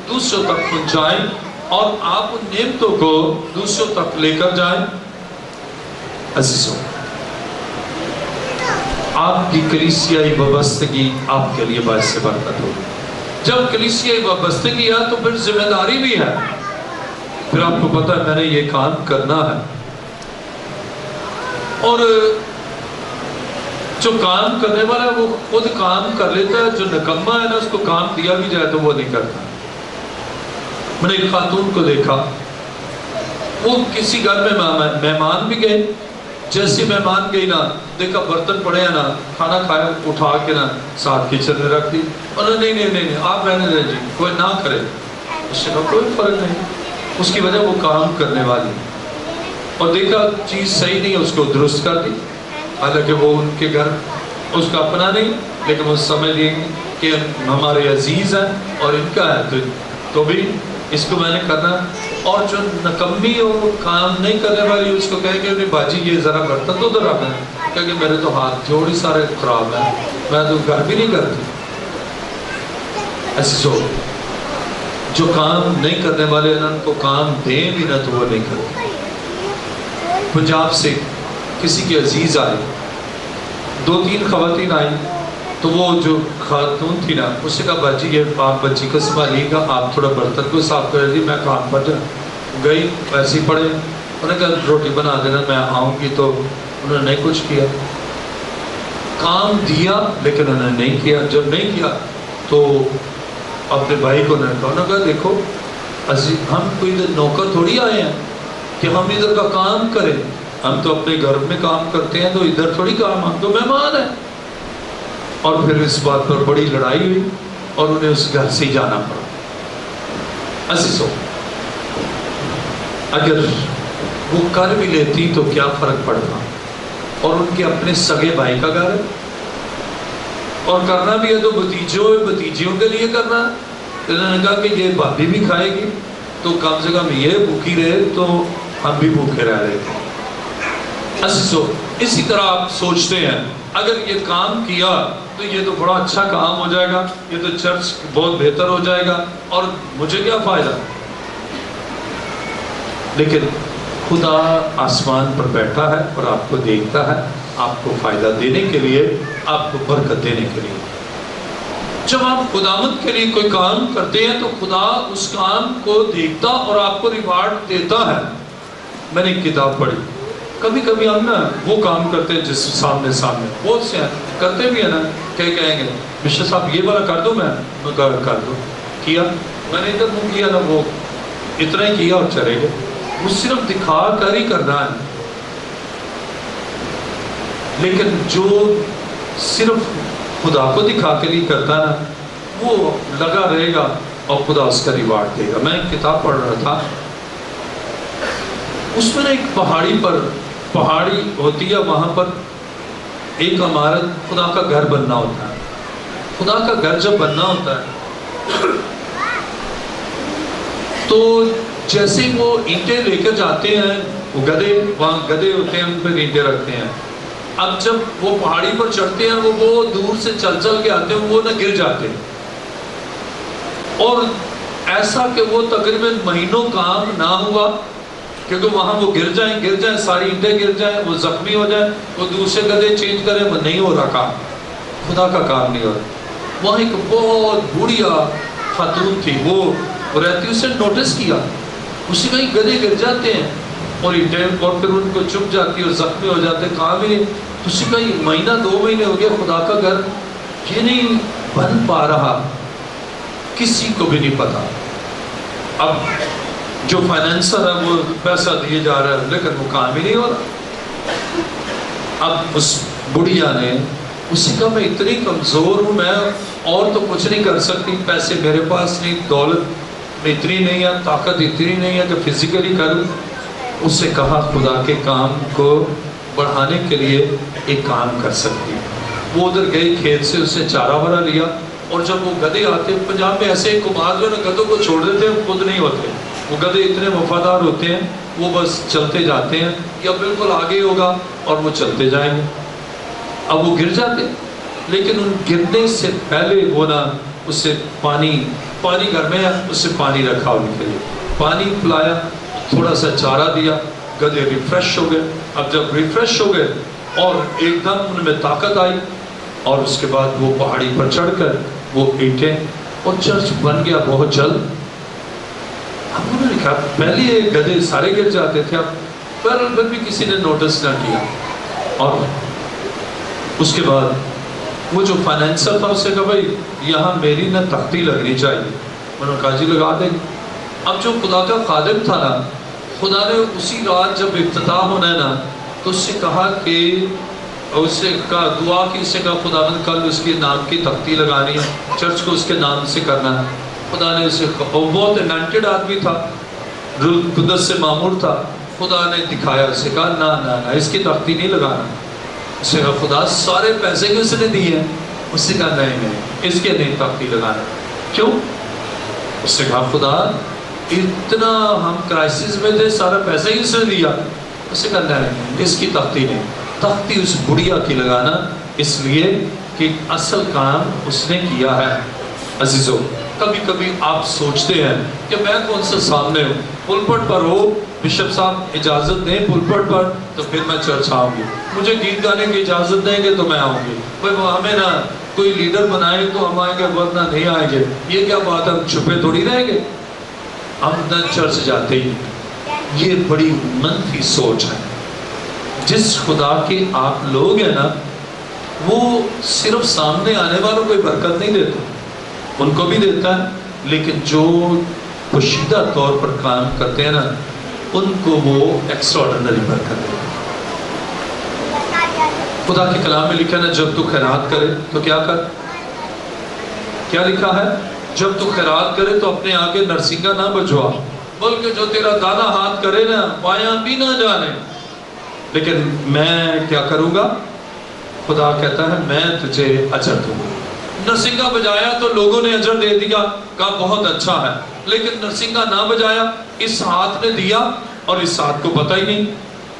دوسروں تک پہنچائیں اور آپ ان نعمتوں کو دوسروں تک لے کر جائیں. عزیزوں، آپ کی کلیسیائی وابستگی آپ کے لیے باعث برکت ہوگی. جب کلیسیائی وابستگی ہے تو پھر ذمہ داری بھی ہے، پھر آپ کو پتہ ہے میں نے یہ کام کرنا ہے. اور جو کام کرنے والا ہے وہ خود کام کر لیتا ہے، جو نکمہ ہے نا اس کو کام دیا بھی جائے تو وہ نہیں کرتا. میں نے ایک خاتون کو دیکھا، وہ کسی گھر میں مہمان بھی گئے، جیسے مہمان گئی نا، دیکھا برتن پڑے ہیں نا، کھانا کھایا، اٹھا کے نا ساتھ کچن میں رکھ دی. اور نہیں آپ رہنے دیں جی، کوئی نہ کرے. اس سے کوئی فرق نہیں، اس کی وجہ وہ کام کرنے والی، اور دیکھا چیز صحیح نہیں ہے اس کو درست کر دی. حالانکہ وہ ان کے گھر اس کا اپنا نہیں، لیکن وہ سمجھ لیں کہ ہمارے عزیز ہیں اور ان کا ہے تو بھی اس کو میں نے کرنا. اور جو نکمی ہو، کام نہیں کرنے والی، اس کو کہے کہ باجی یہ ذرا برتن تو ادھر رکھنا ہے، کہ میرے تو ہاتھ جوڑ ہی سارے خراب ہیں، میں تو گھر بھی نہیں کرتی. ایسے جو کام نہیں کرنے والے ان کو کام دیں بھی نہ تو وہ نہیں کرتے. پنجاب سے کسی کے عزیز آئے، 2-3 خواتین آئیں، تو وہ جو خاتون تھی نا، اس سے کہا باجی یہ آپ بچی کو سنبھالیے گا، آپ تھوڑا برتن کو صاف کر دی، میں کام پر گئی. ایسے ہی پڑے، انہوں نے کہا روٹی بنا دینا میں آؤں گی، تو انہوں نے کچھ کیا. کام دیا لیکن انہوں نے نہیں کیا. جب نہیں کیا تو اپنے بھائی کو انہوں نے کہا دیکھو ہم کوئی ادھر نوکر تھوڑی آئے ہیں کہ ہم ادھر کا کام کریں، ہم تو اپنے گھر میں کام کرتے ہیں، تو ادھر تھوڑی کام، ہم تو مہمان ہیں. اور پھر اس بات پر بڑی لڑائی ہوئی اور انہیں اس گھر سے ہی جانا پڑا. عزیزو، اگر وہ کر بھی لیتی تو کیا فرق پڑتا، اور ان کے اپنے سگے بھائی کا گھر ہے، اور کرنا بھی ہے تو بھتیجیوں کے لیے کرنا ہے. انہوں نے کہا کہ یہ بھابھی بھی کھائے گی تو کم سے کم یہ بھوکی رہے تو ہم بھی بھوکے رہ رہے تھے. عزیزو، اسی طرح آپ سوچتے ہیں اگر یہ کام کیا تو یہ تو بڑا اچھا کام ہو جائے گا، یہ تو چرچ بہت بہتر ہو جائے گا، اور مجھے کیا فائدہ. لیکن خدا آسمان پر بیٹھا ہے اور آپ کو دیکھتا ہے، آپ کو فائدہ دینے کے لیے، آپ کو برکت دینے کے لیے. جب آپ خداوند کے لیے کوئی کام کرتے ہیں تو خدا اس کام کو دیکھتا اور آپ کو ریوارڈ دیتا ہے. میں نے ایک کتاب پڑھی، کبھی کبھی ہم نا وہ کام کرتے ہیں جس سامنے بہت سے ہیں کرتے بھی ہیں نا، کہیں گے مشر صاحب یہ والا کر دو، میں کر دو، کیا میں نے ادھر منہ کیا نا، وہ اتنا ہی کیا اور چلے گئے. وہ صرف دکھا کر ہی کرنا ہے. لیکن جو صرف خدا کو دکھا کے نہیں کرتا نا، وہ لگا رہے گا اور خدا اس کا ریوارڈ دے گا. میں ایک کتاب پڑھ رہا تھا، اس میں ایک پہاڑی ہوتی ہے، وہاں پر ایک عمارت، خدا کا گھر بننا ہوتا ہے. خدا کا گھر جب بننا ہوتا ہے تو جیسے وہ اینٹیں لے کر جاتے ہیں، وہ وہاں گدھے ہوتے ہیں، ان پہ اینٹیں رکھتے ہیں. اب جب وہ پہاڑی پر چڑھتے ہیں، وہ بہت دور سے چل کے آتے ہیں، وہ نہ گر جاتے ہیں، اور ایسا کہ وہ تقریباً مہینوں کام نہ ہوا، کیونکہ وہاں وہ گر جائیں، ساری اینٹیں گر جائیں، وہ زخمی ہو جائیں، وہ دوسرے گدھے چینج کریں، وہ نہیں ہو رہا کام، خدا کا کام نہیں ہو رہا. وہاں ایک بہت بوڑھیا خاتون تھی، وہ رہتی، اسے نوٹس کیا، اسی میں گدھے گر جاتے ہیں اور اینٹیں، اور پھر ان کو چپ جاتی اور زخمی ہو جاتے، کام ہی نہیں. اسی کا مہینہ 2 مہینے ہو گیا، خدا کا گھر یہ نہیں بن پا رہا. کسی کو بھی نہیں پتا. اب جو فائنینسر ہے وہ پیسہ دیے جا رہا ہے لیکن وہ کام ہی نہیں ہو رہا. اب اس بڑھیا نے اسی کا میں اتنی کمزور ہوں, میں اور تو کچھ نہیں کر سکتی, پیسے میرے پاس نہیں, دولت میں اتنی نہیں ہے, طاقت اتنی نہیں ہے کہ فزیکلی کروں. اس سے کہا خدا کے کام کو بڑھانے کے لیے ایک کام کر سکتی. وہ ادھر گئی کھیت سے, اس نے چارہ بھرا لیا, اور جب وہ گدھے آتے, پنجاب میں ایسے کمار جو نا گدھوں کو چھوڑ دیتے ہیں, خود نہیں ہوتے. وہ گدھے اتنے وفادار ہوتے ہیں, وہ بس چلتے جاتے ہیں, یا بالکل آگے ہوگا اور وہ چلتے جائیں گے. اب وہ گر جاتے, لیکن ان گرنے سے پہلے وہ نا اس سے پانی گھر میں ہے, اس سے پانی رکھا ان کے لیے, پانی پلایا, تھوڑا سا چارہ دیا, گدھے ریفریش ہو گئے. اب جب ریفریش ہو گئے اور ایک دم ان میں طاقت آئی, اور اس کے بعد وہ پہاڑی پر چڑھ کر وہ اینٹیں, اور چرچ بن گیا بہت جلد. اب انہوں نے کہا پہلے یہ گدھے سارے گر جاتے تھے, اب پھر بھی کسی نے نوٹس نہ کیا. اور اس کے بعد وہ جو فائنینسر تھا اس سے کہا بھائی یہاں میری نہ تختی لگنی چاہیے. انہوں نے کہا جی لگا دیں. اب جو خدا کا خادم تھا نا, خدا نے اسی رات جب افتتاح ہونا ہے نا, تو اس سے کہا کہ اس سے کہا دعا کی, اس سے کہا خدا نے کل اس کے نام کی تختی لگانی ہے, چرچ کو اس کے نام سے کرنا ہے. خدا نے اسے, بہت انانٹیڈ آدمی تھا, روح القدس سے معمور تھا, خدا نے دکھایا, اسے کہا نہ اس کی تختی نہیں لگانا. اس نے کہا خدا سارے پیسے کی اس نے دیے ہیں. اس نے کہا نہیں اس کے نہیں تختی لگانا. کیوں؟ اس نے کہا خدا اتنا ہم کرائسس میں تھے, سارا پیسہ ہی اس نے دیا. اس نے کہا نہیں اس کی تختی نہیں, تختی اس بڑھیا کی لگانا, اس لیے کہ اصل کام اس نے کیا ہے. عزیزو, کبھی کبھی آپ سوچتے ہیں کہ میں کون سا سامنے ہوں, پلپٹ پر ہو, بشپ صاحب اجازت دیں پلپٹ پر تو پھر میں چرچ آؤں گی, مجھے گیت گانے کی اجازت دیں گے تو میں آؤں گی, بھائی وہ ہمیں نا کوئی لیڈر بنائے تو ہم آئیں گے ورنہ نہیں آئیں گے. یہ کیا بات ہے, ہم چھپے تھوڑی رہیں گے, ہم نہ چرچ جاتے ہی. یہ بڑی منفی سوچ ہے. جس خدا کے آپ لوگ ہیں نا, وہ صرف سامنے آنے والوں کو برکت نہیں دیتا, ان کو بھی دیتا ہے, لیکن جو پوشیدہ طور پر کام کرتے ہیں نا, ان کو وہ ایکسٹراڈنری برکت دیتا ہے. خدا کے کلام میں لکھا ہے نا, جب تو خیرات کرے تو کیا کر, کیا لکھا ہے, جب تو خیرات کرے تو اپنے آگے نرسنگا نہ بجوا, بلکہ جو تیرا دانا ہاتھ کرے نا بایاں بھی نہ جانے. لیکن میں کیا کروں گا, خدا کہتا ہے میں تجھے اجر دوں گا. نرسنگا بجایا تو لوگوں نے اجر دے دیا, کہا بہت اچھا ہے, لیکن نرسنگا نہ بجایا, اس ہاتھ نے دیا اور اس ہاتھ کو پتہ ہی نہیں,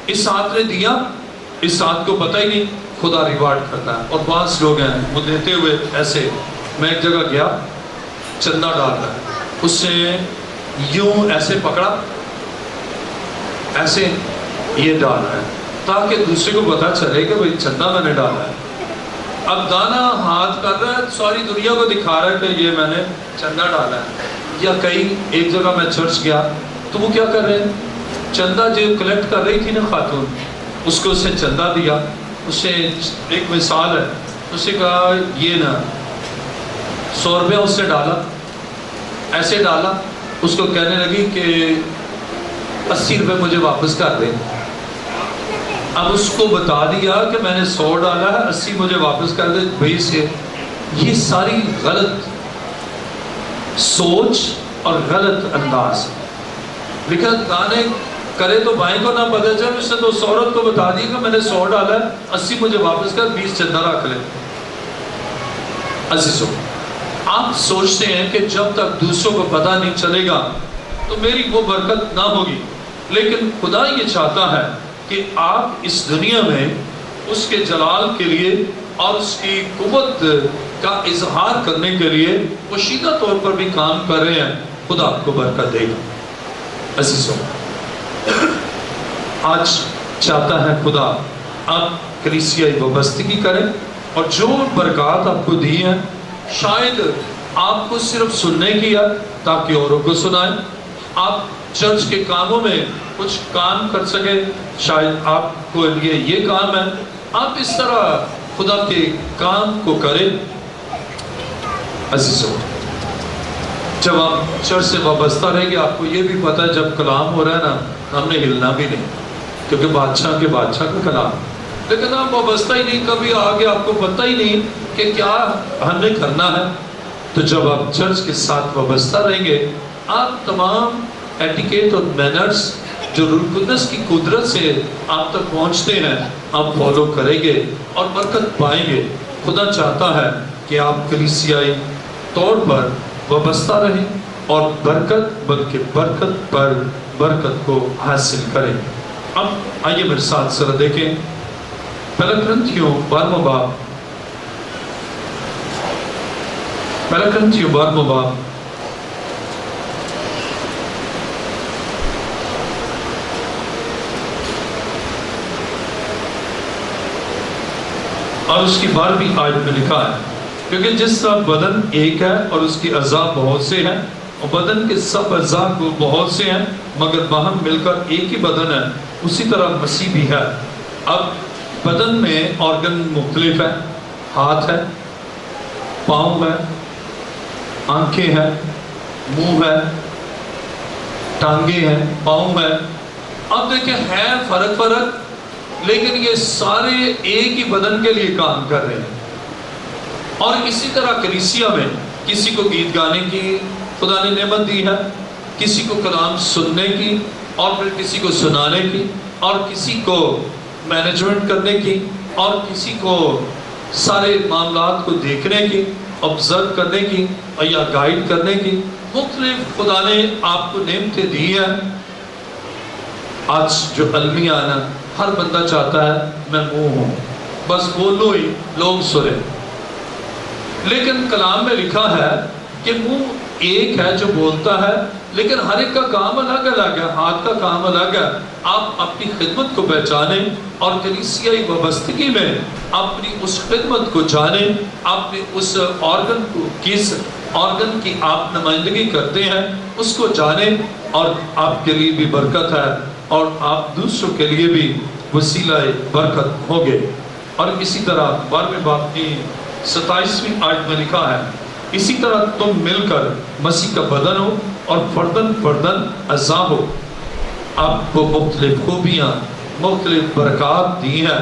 اس ہاتھ نے دیا اس ہاتھ کو پتہ ہی نہیں. خدا ریوارڈ کرتا ہے. اور بعض لوگ ہیں وہ دیتے ہوئے ایسے, میں ایک جگہ گیا, چندہ ڈال رہا ہے, اس نے یوں ایسے پکڑا, ایسے یہ ڈال رہا ہے تاکہ دوسرے کو پتا چلے کہ بھئی چندہ میں نے ڈالا ہے. اب دانا ہاتھ کر رہا ہے, ساری دنیا کو دکھا رہا ہے کہ یہ میں نے چندہ ڈالا ہے. یا کئی ایک جگہ میں چرچ گیا تو وہ کیا کر رہے ہیں, چندہ جو کلیکٹ کر رہی تھی نا خاتون, اس کو اس نے چندہ دیا. اس نے ایک مثال ہے, اس نے کہا یہ نا 100 روپیہ اس نے ڈالا, ایسے ڈالا, اس کو کہنے لگی کہ 80 روپے مجھے واپس کر دیں. اب اس کو بتا دیا کہ میں نے 100 ڈالا ہے, 80 مجھے واپس کر دیں. بھائی سے یہ ساری غلط سوچ اور غلط انداز. لیکن گانے کرے تو بھائی کو نہ پتہ چلے, اس نے تو اس عورت کو بتا دیا کہ میں نے 100 ڈالا ہے, 80 مجھے واپس کر, 20 چندہ رکھ لیں. عزیزو, آپ سوچتے ہیں کہ جب تک دوسروں کو پتہ نہیں چلے گا تو میری وہ برکت نہ ہوگی. لیکن خدا یہ چاہتا ہے کہ آپ اس دنیا میں اس کے جلال کے لیے اور اس کی قوت کا اظہار کرنے کے لیے پوشیدہ طور پر بھی کام کر رہے ہیں. خدا آپ کو برکت دے گا. عزیزو, آج چاہتا ہے خدا آپ کلیسیائی وابستگی کریں, اور جو برکات آپ کو دی ہیں شاید آپ کو صرف سننے کی ہے تاکہ اوروں کو سنائیں. آپ چرچ کے کاموں میں کچھ کام کر سکیں, شاید آپ کو لیے یہ کام ہے, آپ اس طرح خدا کے کام کو کریں. عزیزو, جب آپ چرچ سے وابستہ رہیں گے آپ کو یہ بھی پتہ ہے جب کلام ہو رہا ہے نا ہم نے ہلنا بھی نہیں، کیونکہ بادشاہ کا کلام، لیکن آپ وابستہ ہی نہیں، کبھی آگے آپ کو پتہ ہی نہیں کہ کیا ہم نے کرنا ہے۔ تو جب آپ چرچ کے ساتھ وابستہ رہیں گے آپ تمام ایٹیکیٹ اور مینرز جو روح القدس کی قدرت سے آپ تک پہنچتے ہیں آپ فالو کریں گے اور برکت پائیں گے۔ خدا چاہتا ہے کہ آپ کلیسیائی طور پر وابستہ رہیں اور برکت بلکہ برکت پر برکت کو حاصل کریں۔ اب آئیے میرے ساتھ ذرا دیکھیں پہلا کرنتھیوں 12واں باب، پہلا کرنتھیوں 12واں باب اور اس کی 12ویں آیت میں لکھا ہے، کیونکہ جس طرح بدن ایک ہے اور اس کی اعضاء بہت سے ہیں اور بدن کے سب اعضاء کو بہت سے ہیں مگر باہم مل کر ایک ہی بدن ہے، اسی طرح مسیح بھی ہے۔ اب بدن میں آرگن مختلف ہیں، ہاتھ ہے، پاؤں ہے، آنکھیں ہیں، منہ ہے، ٹانگیں ہیں، پاؤں ہے۔ اب دیکھیں ہے فرق لیکن یہ سارے ایک ہی بدن کے لیے کام کر رہے ہیں۔ اور اسی طرح کلیسیا میں کسی کو گیت گانے کی خدا نے نعمت دی ہے، کسی کو کلام سننے کی اور پھر کسی کو سنانے کی اور کسی کو مینجمنٹ کرنے کی اور کسی کو سارے معاملات کو دیکھنے کی، آبزرو کرنے کی اور یا گائیڈ کرنے کی۔ مختلف خدا نے آپ کو نعمتیں دی ہیں۔ آج جو المیہ ہے نا ہر بندہ چاہتا ہے میں منہ ہوں، بس بولو ہی لوگ سنیں، لیکن کلام میں لکھا ہے کہ منہ ایک ہے جو بولتا ہے لیکن ہر ایک کا کام الگ الگ ہے، ہاتھ کا کام الگ ہے۔ آپ اپنی خدمت کو پہچانیں اور کلیسیائی وابستگی میں اپنی اس خدمت کو جانیں، اپنے اس آرگن کو، کس آرگن کی آپ نمائندگی کرتے ہیں اس کو جانیں، اور آپ کے لیے بھی برکت ہے اور آپ دوسروں کے لیے بھی وسیلہ برکت ہوگے۔ اور اسی طرح 12ویں باب کی 27ویں آیت میں لکھا ہے، اسی طرح تم مل کر مسیح کا بدن ہو اور فردن اعضاء ہو۔ آپ کو مختلف خوبیاں، مختلف برکات دی ہیں،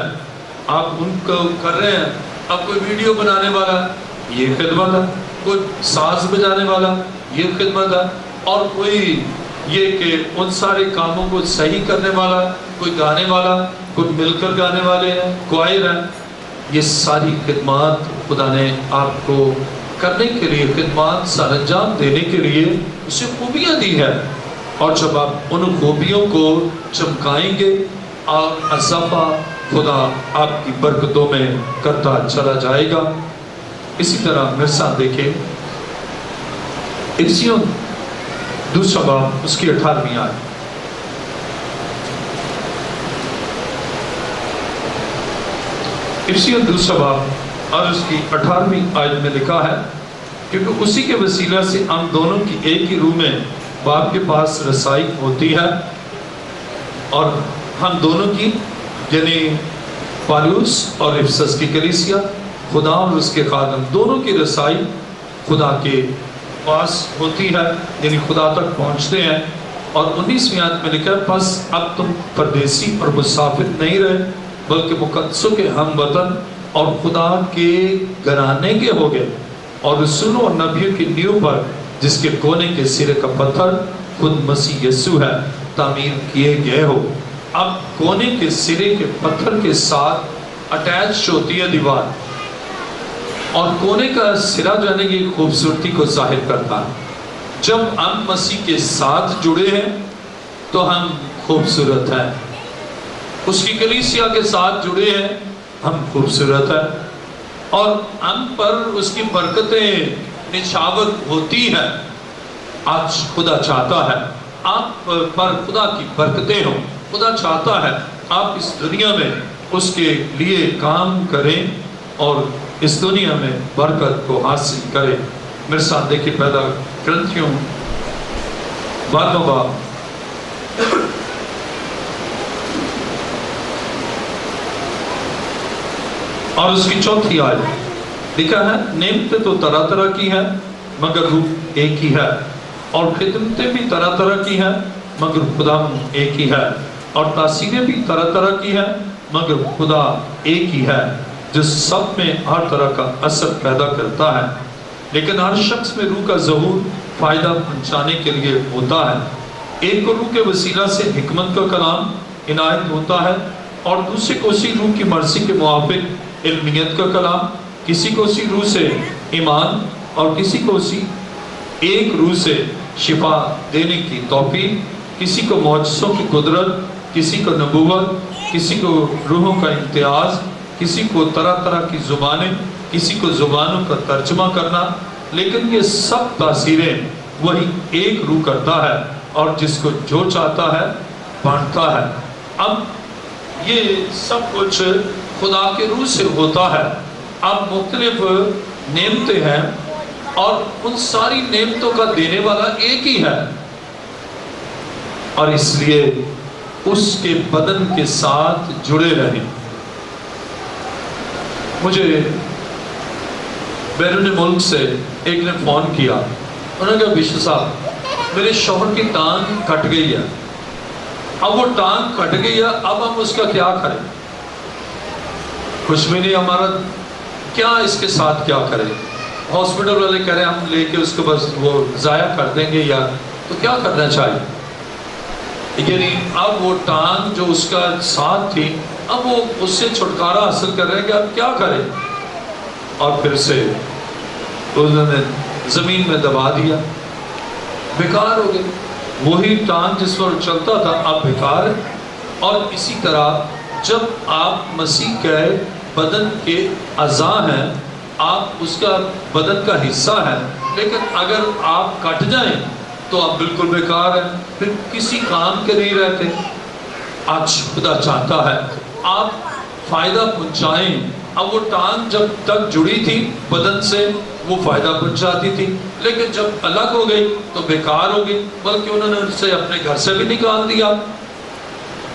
آپ ان کو کر رہے ہیں۔ اب کوئی ویڈیو بنانے والا یہ خدمت ہے، کوئی ساز بجانے والا یہ خدمت ہے، اور کوئی یہ کہ ان سارے کاموں کو صحیح کرنے والا، کوئی گانے والا، کوئی مل کر گانے والے ہیں، کوائر ہیں۔ یہ ساری خدمات خدا نے آپ کو کرنے کے لیے، خدمات سر انجام دینے کے لیے اسے خوبیاں دی ہے، اور جب آپ ان خوبیوں کو چمکائیں گے اور اضافہ خدا آپ کی برکتوں میں کرتا چلا جائے گا۔ اسی طرح میرے ساتھ دیکھیں افسیوں 2 باب اس کی 18ویں آیت، افسیوں 2 باب اور اس کی 18ویں آیت میں لکھا ہے، کیونکہ اسی کے وسیلہ سے ہم دونوں کی ایک ہی روح میں باپ کے پاس رسائی ہوتی ہے، اور ہم دونوں کی یعنی پالوس اور افسس کی کلیسیا، خدا اور اس کے خادم دونوں کی رسائی خدا کے پاس ہوتی ہے، یعنی خدا تک پہنچتے ہیں۔ اور 19ویں آیت میں لکھا ہے، پس اب تم پردیسی اور مسافر نہیں رہے بلکہ مقدسوں کے ہم وطن اور خدا کے گھرانے کے ہو گئے، اور رسولوں اور نبیوں کی نیو پر جس کے کونے کے سرے کا پتھر خود مسیح یسوع ہے تعمیر کیے گئے ہو۔ اب کونے کے سرے کے پتھر کے ساتھ اٹیچ ہوتی ہے دیوار، اور کونے کا سرا جو ہے یہ خوبصورتی کو ظاہر کرتا ہے۔ جب ہم مسیح کے ساتھ جڑے ہیں تو ہم خوبصورت ہیں، اس کی کلیسیا کے ساتھ جڑے ہیں ہم خوبصورت ہیں، اور ہم پر اس کی برکتیں نچھاور ہوتی ہیں۔ آج خدا چاہتا ہے آپ پر خدا کی برکتیں ہوں، خدا چاہتا ہے آپ اس دنیا میں اس کے لیے کام کریں اور اس دنیا میں برکت کو حاصل کریں۔ میرے ساتھ دیکھیں پہلا کرنتھیوں 12واں باب اور اس کی 4تھی آیت لکھا ہے، نعمتیں تو طرح طرح کی ہیں مگر روح ایک ہی ہے، اور خدمتیں بھی طرح طرح کی ہیں مگر خدا ایک ہی ہے، اور تاثیریں بھی طرح طرح کی ہیں مگر خدا ایک ہی ہے جو سب میں ہر طرح کا اثر پیدا کرتا ہے۔ لیکن ہر شخص میں روح کا ظہور فائدہ پہنچانے کے لیے ہوتا ہے۔ ایک کو روح کے وسیلہ سے حکمت کا کلام عنایت ہوتا ہے، اور دوسرے کو اسی روح کی مرضی کے موافق علمیت کا کلام، کسی کو اسی روح سے ایمان، اور کسی کو اسی ایک روح سے شفا دینے کی توفیق، کسی کو معجزوں کی قدرت، کسی کو نبوت، کسی کو روحوں کا امتیاز، کسی کو طرح طرح کی زبانیں، کسی کو زبانوں کا ترجمہ کرنا۔ لیکن یہ سب تاثیریں وہی ایک روح کرتا ہے، اور جس کو جو چاہتا ہے بانٹتا ہے۔ اب یہ سب کچھ خدا کے روح سے ہوتا ہے۔ اب مختلف نعمتیں ہیں، اور ان ساری نعمتوں کا دینے والا ایک ہی ہے، اور اس لیے اس کے بدن کے ساتھ جڑے رہیں۔ مجھے بیرون ملک سے ایک نے فون کیا، انہوں نے کہا بشر صاحب میرے شوہر کی ٹانگ کٹ گئی ہے، اب وہ ٹانگ کٹ گئی ہے، اب ہم اس کا کیا کریں؟ کچھ بھی نہیں، ہمارا کیا اس کے ساتھ کیا کریں؟ ہاسپٹل والے کہہ رہے ہیں ہم لے کے اس کو بس وہ ضائع کر دیں گے، یا تو کیا کرنا چاہیے؟ یعنی اب وہ ٹانگ جو اس کا ساتھ تھی، اب وہ اس سے چھٹکارا حاصل کر رہے ہیں کہ اب کیا کریں؟ اور پھر سے انہوں نے زمین میں دبا دیا، بیکار ہو گئی۔ وہی ٹانگ جس پر چلتا تھا اب بیکار ہے۔ اور اسی طرح جب آپ مسیح کے بدن کے اعضاء ہیں، آپ اس کا بدن کا حصہ ہیں، لیکن اگر آپ کٹ جائیں تو آپ بالکل بیکار ہیں، پھر کسی کام کے نہیں رہتے۔ آج خدا چاہتا ہے آپ فائدہ پہنچائیں۔ اب وہ ٹانگ جب تک جڑی تھی بدن سے وہ فائدہ پہنچاتی تھی، لیکن جب الگ ہو گئی تو بیکار ہو گئی، بلکہ انہوں نے اسے اپنے گھر سے بھی نکال دیا۔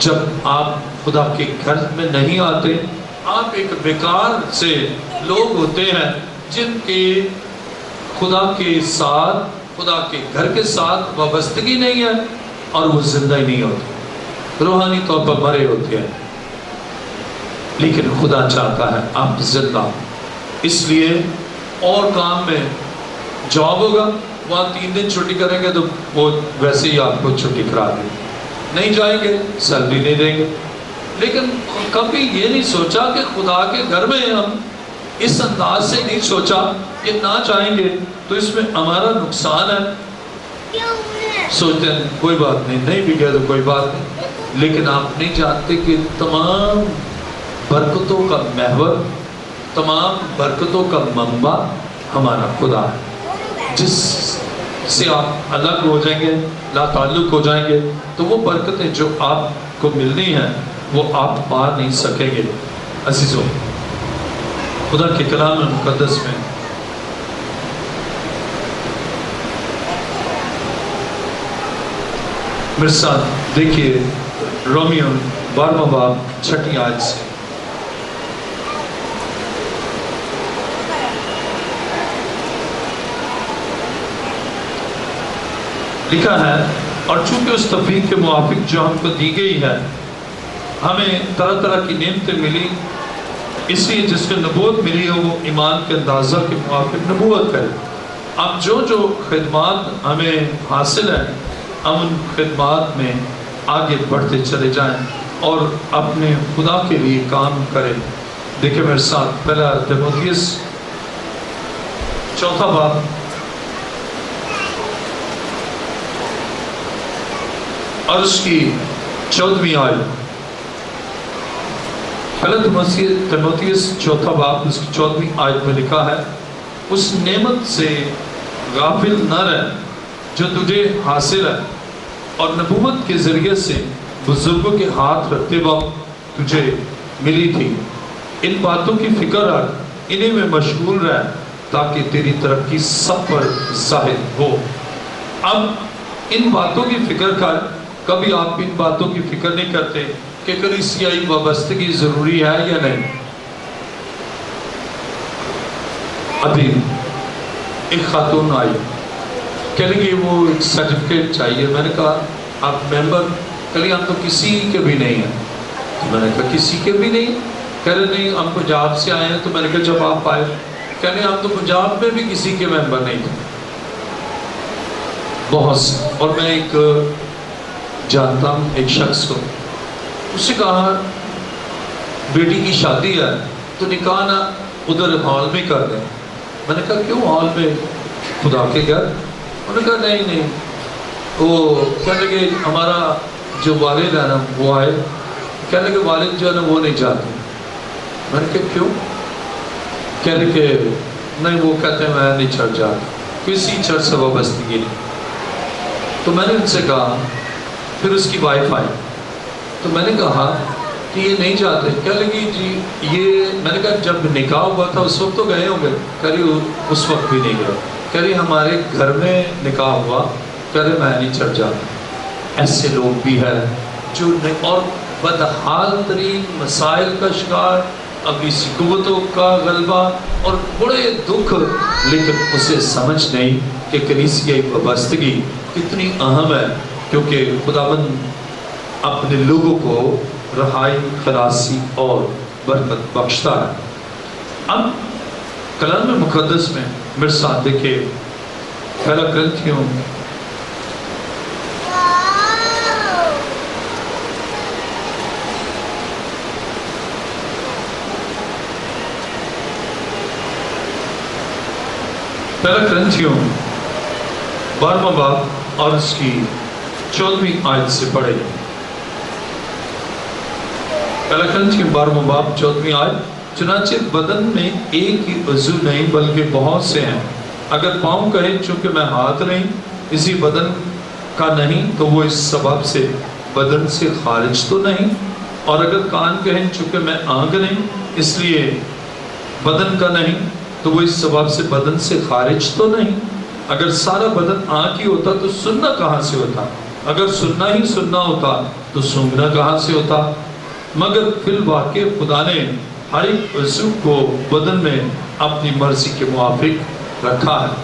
جب آپ خدا کے گھر میں نہیں آتے، آپ ایک بیکار سے لوگ ہوتے ہیں جن کے خدا کے ساتھ، خدا کے گھر کے ساتھ وابستگی نہیں ہے، اور وہ زندہ ہی نہیں ہوتے، روحانی طور پر مرے ہوتے ہیں۔ لیکن خدا چاہتا ہے آپ زندہ، اس لیے اور کام میں جاب ہوگا، وہاں 3 دن چھٹی کریں گے تو وہ ویسے ہی آپ کو چھٹی کرا دیں گے، نہیں جائیں گے سیلری نہیں دیں گے۔ لیکن کبھی یہ نہیں سوچا کہ خدا کے گھر میں ہم اس انداز سے نہیں سوچا کہ نہ چاہیں گے تو اس میں ہمارا نقصان ہے۔ سوچتے ہیں کوئی بات نہیں، نہیں بھی گئے تو کوئی بات نہیں، لیکن آپ نہیں جانتے کہ تمام برکتوں کا محور، تمام برکتوں کا منبع ہمارا خدا ہے۔ جس سے آپ الگ ہو جائیں گے، لا تعلق ہو جائیں گے، تو وہ برکتیں جو آپ کو ملنی ہیں وہ آپ پا نہیں سکیں گے۔ عزیزوں، خدا کے کلام مقدس میں میرے ساتھ دیکھیے رومیو 12واں باب 6 آیت سے، لکھا ہے، اور چونکہ اس توفیق کے موافق جو ہم کو دی گئی ہے، ہمیں طرح طرح کی نعمتیں ملی، اس لیے جس کو نبوت ملی ہے وہ ایمان کے اندازہ کے موافق نبوت کرے۔ اب جو خدمات ہمیں حاصل ہیں، ہم ان خدمات میں آگے بڑھتے چلے جائیں اور اپنے خدا کے لیے کام کریں۔ دیکھیں میرے ساتھ پہلا تیموتھیوس 4 باب اور اس کی 14ویں آیت۔ پہلا تیموتھیوس 4 باب اس کی 14ویں آیت میں لکھا ہے، اس نعمت سے غافل نہ رہ جو تجھے حاصل ہے اور نبوت کے ذریعے سے بزرگوں کے ہاتھ رکھتے وقت تجھے ملی تھی۔ ان باتوں کی فکر رکھ، انہیں میں مشغول رہ، تاکہ تیری ترقی سب پر ظاہر ہو۔ اب ان باتوں کی فکر کر، کبھی آپ ان باتوں کی فکر نہیں کرتے کہ کلیسیائی وابستگی ضروری ہے یا نہیں۔ ابھی ایک خاتون آئی، کہنے لگی وہ سرٹیفکیٹ چاہیے. میں نے کہا آپ ممبر؟ کہہ لگی ہم تو کسی کے بھی نہیں ہیں. تو میں نے کہا کسی کے بھی نہیں؟ کہہ رہے نہیں ہم پنجاب سے آئے ہیں. تو میں نے کہا جب آپ آئے؟ کہنے ہم تو پنجاب میں بھی کسی کے ممبر نہیں تھے. بہت سے. اور میں ایک جانتا ہوں ایک شخص کو, اس سے کہا بیٹی کی شادی ہے تو نکاح نہ ادھر ہال میں کر دیں. میں نے کہا کیوں ہال میں, خدا کے گھر؟ انہوں نے کہا نہیں وہ کہنے لگے ہمارا جو والد ہے نا وہ آئے. کہنے لگے والد جو ہے نا وہ نہیں جاتے. میں نے کہا کیوں؟ کہنے لگے نہیں وہ کہتے ہیں میں نہیں چڑھ جاتا, کسی چرچ سے وابستگی نہیں. تو میں نے ان سے کہا, پھر اس کی وائف آئی تو میں نے کہا کہ یہ نہیں جاتے. کہنے لگی جی یہ, میں نے کہا جب نکاح ہوا تھا اس وقت تو گئے ہوں گے. کہہ رہی اس وقت بھی نہیں گئے. کہہ رہی ہمارے گھر میں نکاح ہوا, کہہ رہے میں نہیں چڑھ جاتا. ایسے لوگ بھی ہیں جو اور بدحال ترین مسائل کا شکار, اپنی قوتوں کا غلبہ اور بڑے دکھ, لیکن اسے سمجھ نہیں کہ کلیسیا کی وابستگی کتنی اہم ہے, کیونکہ خداوند اپنے لوگوں کو رہائی, خلاصی اور برکت بخشتا ہے. اب کلام مقدس میں میرے ساتھ دیکھیں پہلا کرنتھیوں پہلا کرنتھیوں 12واں باب اور اس کی 14ویں آیت سے پڑھے. پہلا کرنتھیوں 12واں باب 14ویں آیت. چنانچہ بدن میں ایک ہی عضو نہیں بلکہ بہت سے ہیں. اگر پاؤں کہے چونکہ میں ہاتھ نہیں اسی بدن کا نہیں تو وہ اس سبب سے بدن سے خارج تو نہیں. اور اگر کان کہیں چونکہ میں آنکھ نہیں اس لیے بدن کا نہیں تو وہ اس سبب سے بدن سے خارج تو نہیں. اگر سارا بدن آنکھ ہی ہوتا تو سننا کہاں سے ہوتا؟ اگر سننا ہی سننا ہوتا تو سونگنا کہاں سے ہوتا؟ مگر فی الواقع خدا نے ہر ایک عضو کو بدن میں اپنی مرضی کے موافق رکھا ہے.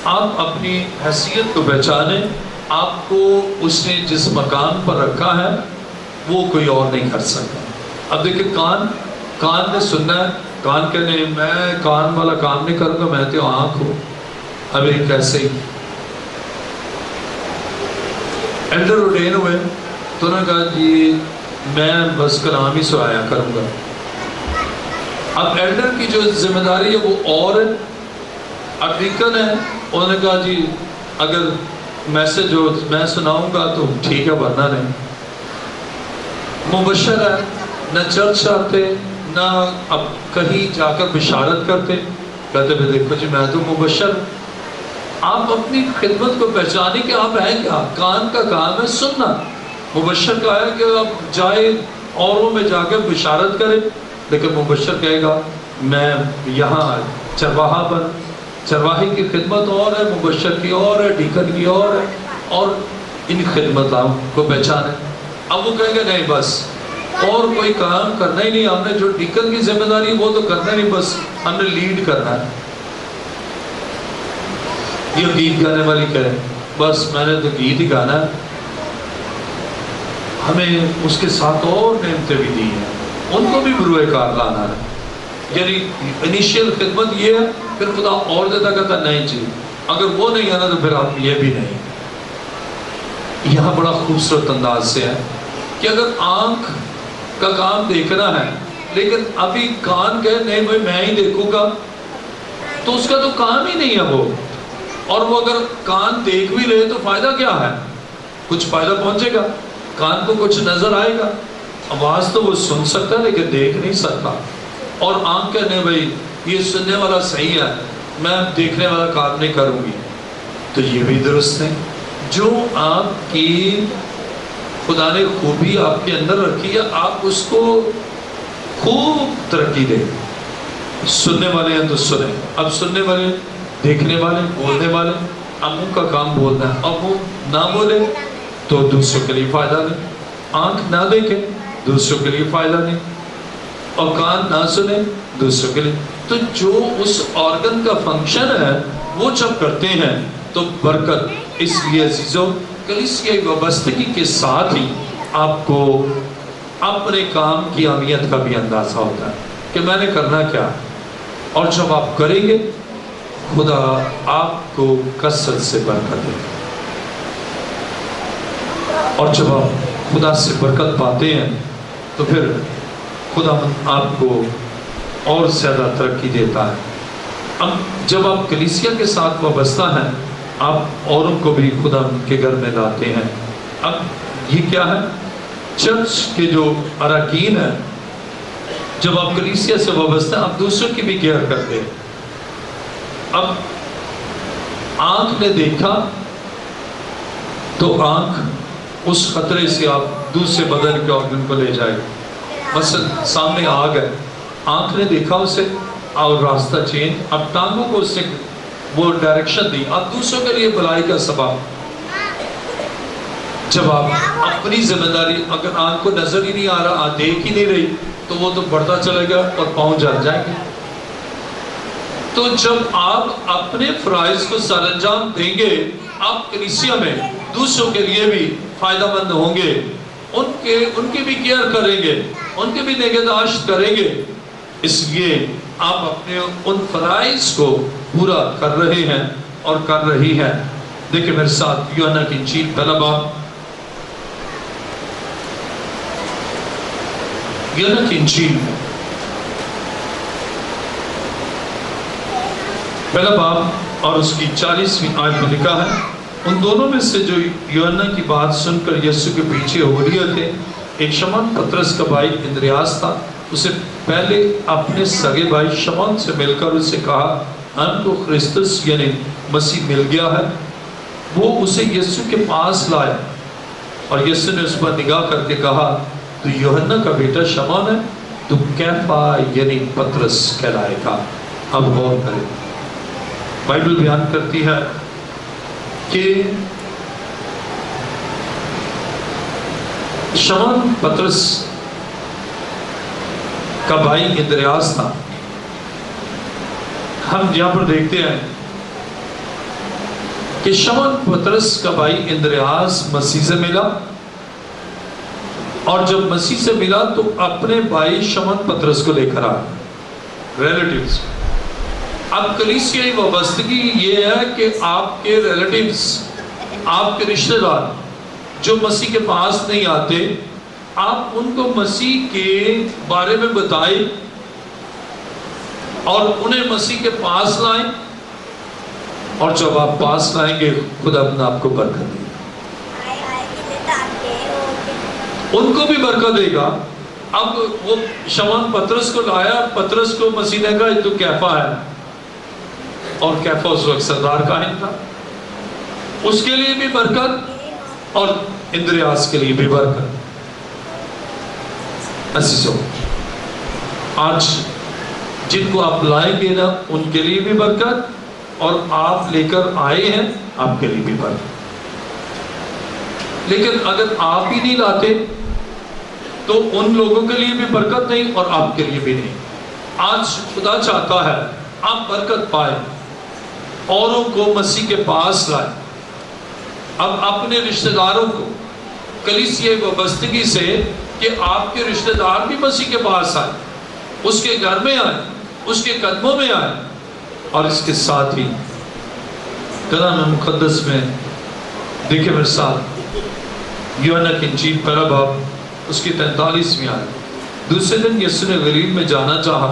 آپ اپنی حیثیت کو پہچانیں. آپ کو اس نے جس مقام پر رکھا ہے وہ کوئی اور نہیں کر سکتا. اب دیکھیں کان نے سننا ہے. کان کہنے میں کان والا کام نہیں کروں گا, میں تو آنکھ ہوں. اب ایک ایسے ہی ایلڈر اڈین ہوئے تو انہوں نے کہا جی میں بس کلام ہی سنایا کروں گا. اب ایلڈر کی جو ذمہ داری ہے وہ اور ہے. اب ڈیکن ہے, انہوں نے کہا جی اگر میسج جو میں سناؤں گا تو ٹھیک ہے ورنہ نہیں. مبشر ہے, نہ چرچ آتے نہ اب کہیں جا کر بشارت کرتے. کہتے ہیں دیکھو جی میں تو مبشر. آپ اپنی خدمت کو پہچانے کہ آپ ہیں کیا. کان کا کام ہے سننا. مبشر کا ہے کہ آپ جائے اوروں میں جا کر بشارت کرے, لیکن مبشر کہے گا میں یہاں چرواہا بن. چرواہی کی خدمت اور ہے, مبشر کی اور ہے, ڈیکن کی اور ہے. اور ان خدمتوں کو پہچانے. اب وہ کہیں گے نہیں بس اور کوئی کام کرنا ہی نہیں, ہم نے جو ڈیکن کی ذمہ داری وہ تو کرنا نہیں, بس ہم نے لیڈ کرنا ہے. یہ گیت گانے والی کہے بس میں نے تو گیت ہی گانا ہے. ہمیں اس کے ساتھ اور نعمتیں بھی دی ہیں, ان کو بھی بروئے کار لانا ہے. یعنی انیشیل خدمت یہ ہے, پھر خدا اور دیتا کہتا نہیں جی اگر وہ نہیں ہے نا تو پھر آپ یہ بھی نہیں. یہاں بڑا خوبصورت انداز سے ہے کہ اگر آنکھ کا کام دیکھنا ہے لیکن ابھی کان کہے نہیں بھائی میں ہی دیکھوں گا تو اس کا تو کام ہی نہیں ہے وہ. اور وہ اگر کان دیکھ بھی لے تو فائدہ کیا ہے؟ کچھ فائدہ پہنچے گا؟ کان کو کچھ نظر آئے گا؟ آواز تو وہ سن سکتا ہے لیکن دیکھ نہیں سکتا. اور آنکھ کہنے بھائی یہ سننے والا صحیح ہے میں دیکھنے والا کام نہیں کروں گی. تو یہ بھی درست ہے. جو آپ کی خدا نے خوبی آپ کے اندر رکھی ہے آپ اس کو خوب ترقی دیں. سننے والے ہیں تو سنیں. اب سننے والے, دیکھنے والے, بولنے والے, اب منہ کا کام بولنا ہے. اب وہ نہ بولے تو دوسروں کے لیے فائدہ نہیں. آنکھ نہ دیکھے دوسروں کے لیے فائدہ نہیں. اور کان نہ سنے دوسروں کے لیے. تو جو اس آرگن کا فنکشن ہے وہ جب کرتے ہیں تو برکت۔ اس لیے عزیزو کلیسیائی وابستگی کے ساتھ ہی آپ کو اپنے کام کی اہمیت کا بھی اندازہ ہوتا ہے کہ میں نے کرنا کیا ہے، اور جب آپ کریں گے خدا آپ کو کثرت سے برکت دے گا، اور جب آپ خدا سے برکت پاتے ہیں تو پھر خدا آپ کو اور زیادہ ترقی دیتا ہے۔ اب جب آپ کلیسیا کے ساتھ وابستہ ہیں آپ اوروں کو بھی خدا کے گھر میں لاتے ہیں۔ اب یہ کیا ہے؟ چرچ کے جو اراکین ہیں، جب آپ کلیسیا سے وابستہ ہیں آپ دوسروں کی بھی کیئر کرتے ہیں۔ اب آنکھ نے دیکھا تو آنکھ اس خطرے سے آپ دوسرے بدن کے آرگن کو لے جائے، مثلا سامنے آگ ہے، آنکھ نے دیکھا اسے اور راستہ چینج، اب ٹانگوں کو اس سے وہ ڈائریکشن دی، آپ دوسروں کے لیے بھلائی کا سبب۔ جب آپ اپنی ذمہ داری، اگر آنکھ کو نظر ہی نہیں آ رہا، آنکھ دیکھ ہی نہیں رہی، تو وہ تو بڑھتا چلے گا اور پاؤں جل جائیں گے۔ تو جب آپ اپنے فرائض کو سر انجام دیں گے، آپ کلیسیا میں دوسروں کے لیے بھی فائدہ مند ہوں گے، ان کی بھی کیئر کریں گے، ان کی بھی نگہداشت کریں گے۔ اس لیے آپ اپنے ان فرائض کو پورا کر رہے ہیں اور کر رہی ہیں۔ دیکھیں میرے ساتھ یوحنا کی انجیل پہلا باب، یوحنا کی انجیل پہلا باب اور اس کی 40ویں آیت میں لکھا ہے، ان دونوں میں سے جو یوحنا کی بات سن کر یسوع کے پیچھے ہو رہے تھے، ایک شمعون پطرس کا بھائی اندریاس تھا۔ اسے پہلے اپنے سگے بھائی شمعون سے مل کر اسے کہا، ہم کو خرسطس یعنی مسیح مل گیا ہے۔ وہ اسے یسوع کے پاس لائے اور یسوع نے اس پر نگاہ کر کے کہا، تو یوحنا کا بیٹا شمعون ہے، تو کیفا یعنی پطرس کہلائے گا۔ اب غور کریں، بائبل بیان کرتی ہے کہ شمعون پطرس کا بھائی اندریاس تھا۔ ہم یہاں پر دیکھتے ہیں کہ شمعون پطرس کا بھائی اندریاس مسیح سے ملا، اور جب مسیح سے ملا تو اپنے بھائی شمعون پطرس کو لے کر آیا، ریلیٹیوز۔ اب کلیسیائی وابستگی یہ ہے کہ آپ کے ریلیٹیوز، آپ کے رشتہ دار جو مسیح کے پاس نہیں آتے، آپ ان کو مسیح کے بارے میں بتائیں اور انہیں مسیح کے پاس لائیں، اور جب آپ پاس لائیں گے خدا اپنا آپ کو برکت دے گا، ان کو بھی برکت دے گا۔ اب وہ شمعون پطرس کو لایا، پطرس کو مسیح نے کہا یہ تو کیفا ہے، اور کیفا اس وقت سردار کاہن تھا، اس کے لیے بھی برکت اور اندریاس کے لیے بھی برکت۔ عزیزو، آج جن کو آپ لائیں گے نا ان کے لیے بھی برکت، اور آپ لے کر آئے ہیں آپ کے لیے بھی برکت۔ لیکن اگر آپ ہی نہیں لاتے تو ان لوگوں کے لیے بھی برکت نہیں اور آپ کے لیے بھی نہیں۔ آج خدا چاہتا ہے آپ برکت پائیں، اوروں کو مسیح کے پاس لائیں۔ اب اپنے رشتہ داروں کو کلیسیائی وابستگی سے کہ آپ کے رشتہ دار بھی مسیح کے پاس آئیں، اس کے گھر میں آئیں، اس کے قدموں میں آئیں، اور اس کے ساتھ ہی کلام مقدس میں دیکھیں میرے ساتھ یوحنا کی انجیل پہلا باب اس کی 43ویں آیت۔ دوسرے دن یسوع نے گلیل میں جانا چاہا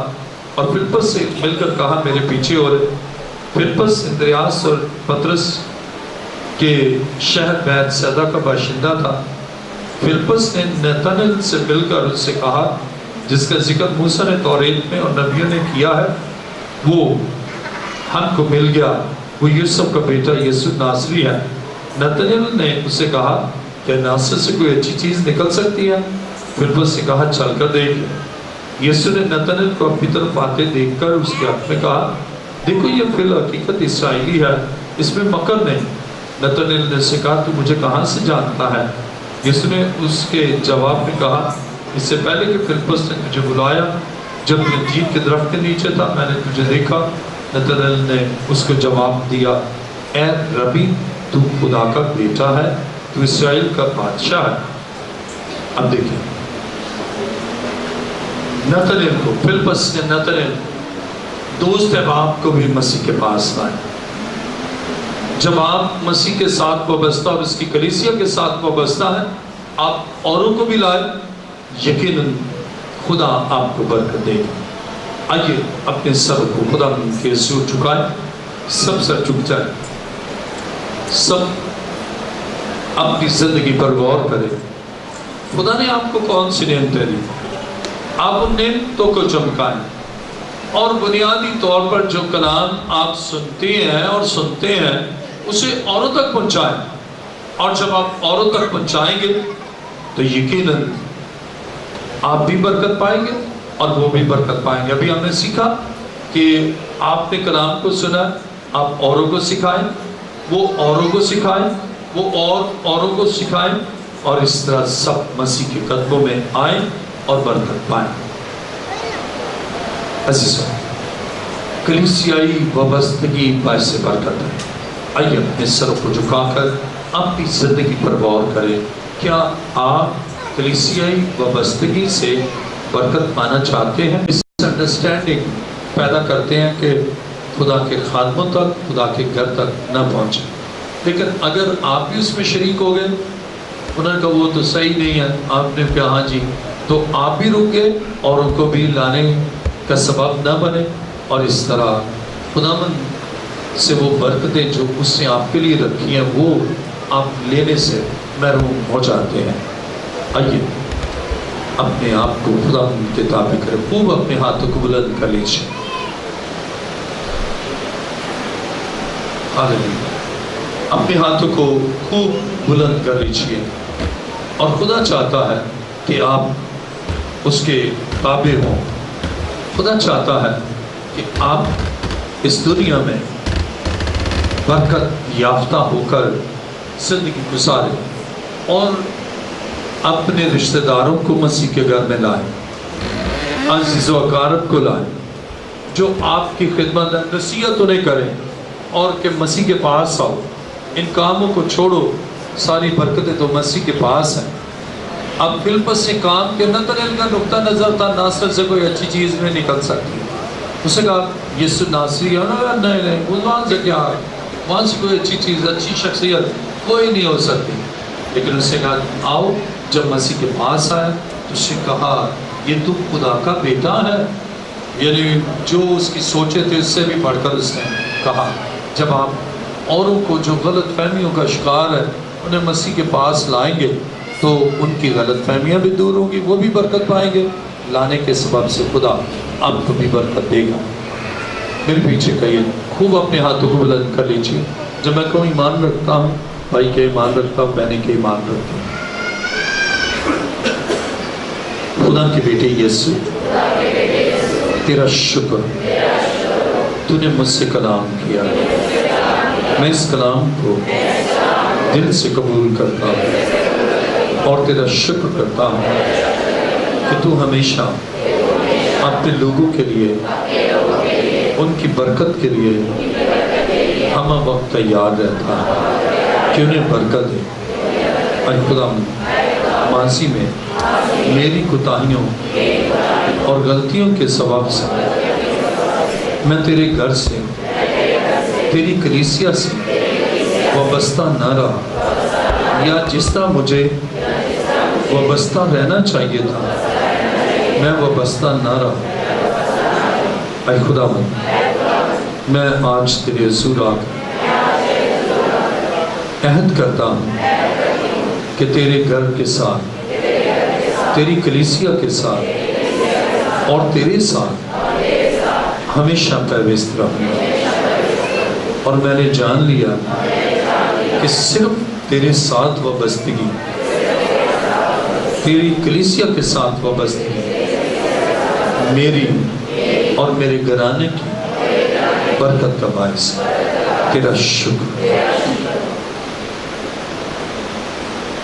اور فلپس سے مل کر کہا میرے پیچھے ہو رہے۔ فلپس اندریاس اور پطرس کے شہر بیت سیدا کا باشندہ تھا۔ فلپس نے نتنائیل سے مل کر اس سے کہا، جس کا ذکر موسیٰ نے توریت میں اور نبیوں نے کیا ہے وہ ہم کو مل گیا، وہ یوسف کا بیٹا یسوع ناصری ہے۔ نتنائیل نے اسے کہا کہ ناصرت سے کوئی اچھی چیز نکل سکتی ہے؟ فلپس نے کہا چل کر دیکھ۔ یسوع نے نتنائیل کو اپنی طرف آتے دیکھ کر اس کے حق میں کہا، دیکھو یہ فی الحقیقت اسرائیلی ہے، اس میں مکر نہیں۔ نتنائیل نے اسے کہا تو مجھے کہاں سے جانتا ہے؟ یسوع نے اس کے جواب میں کہا، اس سے پہلے کہ فلپس نے تجھے بلایا، جب میں انجیر کے درخت کے نیچے تھا میں نے تجھے دیکھا۔ نتنائیل نے اس کو جواب دیا، اے ربی تو خدا کا بیٹا ہے، تو اسرائیل کا بادشاہ ہے۔ اب دیکھیں نتنیل کو، فلپس نے نتنیل دوست احباب کو بھی مسیح کے پاس لائے۔ جب آپ مسیح کے ساتھ وابستہ اور اس کی کلیسیا کے ساتھ وابستہ ہیں، آپ اوروں کو بھی لائے، یقیناً خدا آپ کو برکت دے گا۔ آئیے اپنے سر کو خدا کے حضور جھکائیں، سب سر جھک جائیں، سب اپنی زندگی پر غور کریں۔ خدا نے آپ کو کون سی نعمتیں دی، آپ ان نعمتوں کو چمکائیں، اور بنیادی طور پر جو کلام آپ سنتے ہیں اور سنتے ہیں اسے اوروں تک پہنچائیں، اور جب آپ اوروں تک پہنچائیں گے تو یقیناً آپ بھی برکت پائیں گے اور وہ بھی برکت پائیں گے۔ ابھی ہم نے سیکھا کہ آپ نے کلام کو سنا، آپ اوروں کو سکھائیں، وہ اوروں کو سکھائیں، وہ اوروں کو سکھائیں، اور اس طرح سب مسیح کے قدموں میں آئیں اور برکت پائیں۔ عزیزوں، کلیسیائی وابستگی باعث برکت ہے۔ آئیے اپنے سروں کو جھکا کر اپنی زندگی پر غور کریں، کیا آپ کلیسیائی وابستگی سے برکت پانا چاہتے ہیں؟ اس انڈرسٹینڈنگ پیدا کرتے ہیں کہ خدا کے خادموں تک، خدا کے گھر تک نہ پہنچے، لیکن اگر آپ بھی اس میں شریک ہو گئے، انہوں نے کہا وہ تو صحیح نہیں ہے، آپ نے کہا ہاں جی، تو آپ بھی رک گئے اور ان کو بھی لانے کا سبب نہ بنے، اور اس طرح خداوند سے وہ برکتیں جو اس نے آپ کے لیے رکھی ہیں وہ آپ لینے سے محروم ہو جاتے ہیں۔ آئیے اپنے آپ کو خداوند کے تابع کریں، خوب اپنے ہاتھوں کو بلند کر لیجیے۔ اپنے ہاتھوں کو خوب بلند کر لیجیے، اور خدا چاہتا ہے کہ آپ اس کے تابع ہوں۔ خدا چاہتا ہے کہ آپ اس دنیا میں برکت یافتہ ہو کر زندگی گزاریں، اور اپنے رشتہ داروں کو مسیح کے گھر میں لائیں، عزیز و اقارب کو لائیں، جو آپ کی خدمت نصیحت انہیں کریں، اور کہ مسیح کے پاس آؤ، ان کاموں کو چھوڑو، ساری برکتیں تو مسیح کے پاس ہیں۔ اب فلپس سے کام کے نتنیل کا نقطہ نظر تھا، ناصرت سے کوئی اچھی چیز نہیں نکل سکتی۔ اس نے کہا یسوع ناصری ہے نا، نہیں وہاں سے کیا ہے، وہاں سے کوئی اچھی چیز، اچھی شخصیت کوئی نہیں ہو سکتی۔ لیکن اس نے کہا آؤ، جب مسیح کے پاس آئے تو اس نے کہا یہ تو خدا کا بیٹا ہے، یعنی جو اس کی سوچے تھے اس سے بھی بڑھ کر اس نے کہا۔ جب آپ اوروں کو جو غلط فہمیوں کا شکار ہے انہیں مسیح کے پاس لائیں گے تو ان کی غلط فہمیاں بھی دور ہوں گی، وہ بھی برکت پائیں گے، لانے کے سبب سے خدا آپ کو بھی برکت دے گا۔ میرے پیچھے کہیے، خوب اپنے ہاتھوں کو بلند کر لیجیے۔ جب میں کہوں ایمان رکھتا ہوں، بھائی کے ایمان رکھتا ہوں، بہنیں کے ایمان رکھتا ہوں۔ خدا کے بیٹے یسوع، تیرا شکر تو نے مجھ سے کلام کیا، میں اس کلام کو دل سے قبول کرتا ہوں اور تیرا شکر کرتا ہوں کہ تو ہمیشہ اپنے لوگوں کے لیے، ان کی برکت کے لیے ہم وقت تیار رہتا ہے کہ انہیں برکت دے۔ اے خدا، ماضی میں میری کوتاہیوں اور غلطیوں کے سبب سے میں تیرے گھر سے، تیری کلیسیا سے وابستہ نہ رہا، یا جس طرح مجھے وابستہ رہنا چاہیے تھا میں وابستہ نہ رہا۔ اے خدا، میں آج تیرے حضور آ کر عہد کرتا ہوں کہ تیرے گھر کے ساتھ، تیری کلیسیا کے ساتھ اور تیرے ساتھ ہمیشہ پیوست رہوں گا، اور میں نے جان لیا کہ صرف تیرے ساتھ وابستگی، تیری کلیسیا کے ساتھ وابستگی میری اور میرے گھرانے کی برکت کا باعث ہے۔ تیرا شکر۔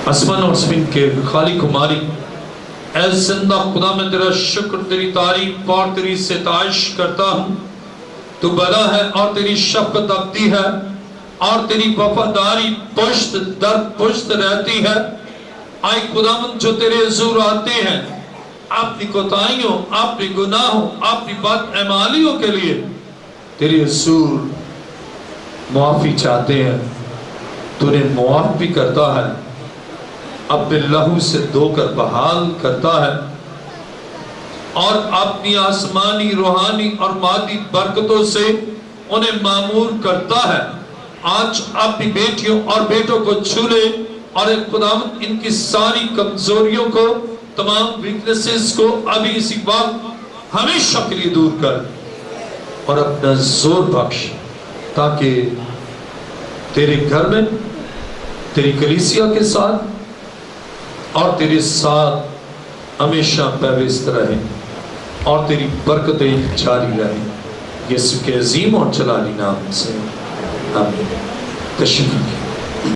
آسمان اور زمین کے خالق و مالک، اے زندہ خدا، میں تیرا شکر، تیری تعریف اور تیری ستائش کرتا ہوں۔ تو بڑا ہے اور تیری شفقت ابدی ہے، اور تیری وفاداری پشت در پشت رہتی ہے۔ آئے خداوند جو تیرے حضور آتے ہیں اپنی کوتاہیوں، اپنی گناہوں، اپنی بد اعمالیوں کے لیے تیرے حضور معافی چاہتے ہیں، تو انہیں معاف بھی کرتا ہے، اپنے لہو سے دھو کر بحال کرتا ہے، اور اپنی آسمانی، روحانی اور مادی برکتوں سے انہیں معمور کرتا ہے۔ آج اپنی بیٹیوں اور بیٹوں کو چھو لے اور خداوند ان کی ساری کمزوریوں کو، تمام ویکنسز کو ابھی اسی وقت ہمیشہ کے لیے دور کر اور اپنا زور بخش، تاکہ تیرے گھر میں، تیری کلیسیا کے ساتھ اور تیرے ساتھ ہمیشہ پیوست رہے اور تیری برکتیں جاری رہیں، یسوع کے عظیم اور جلالی نام سے آمین۔ تشریف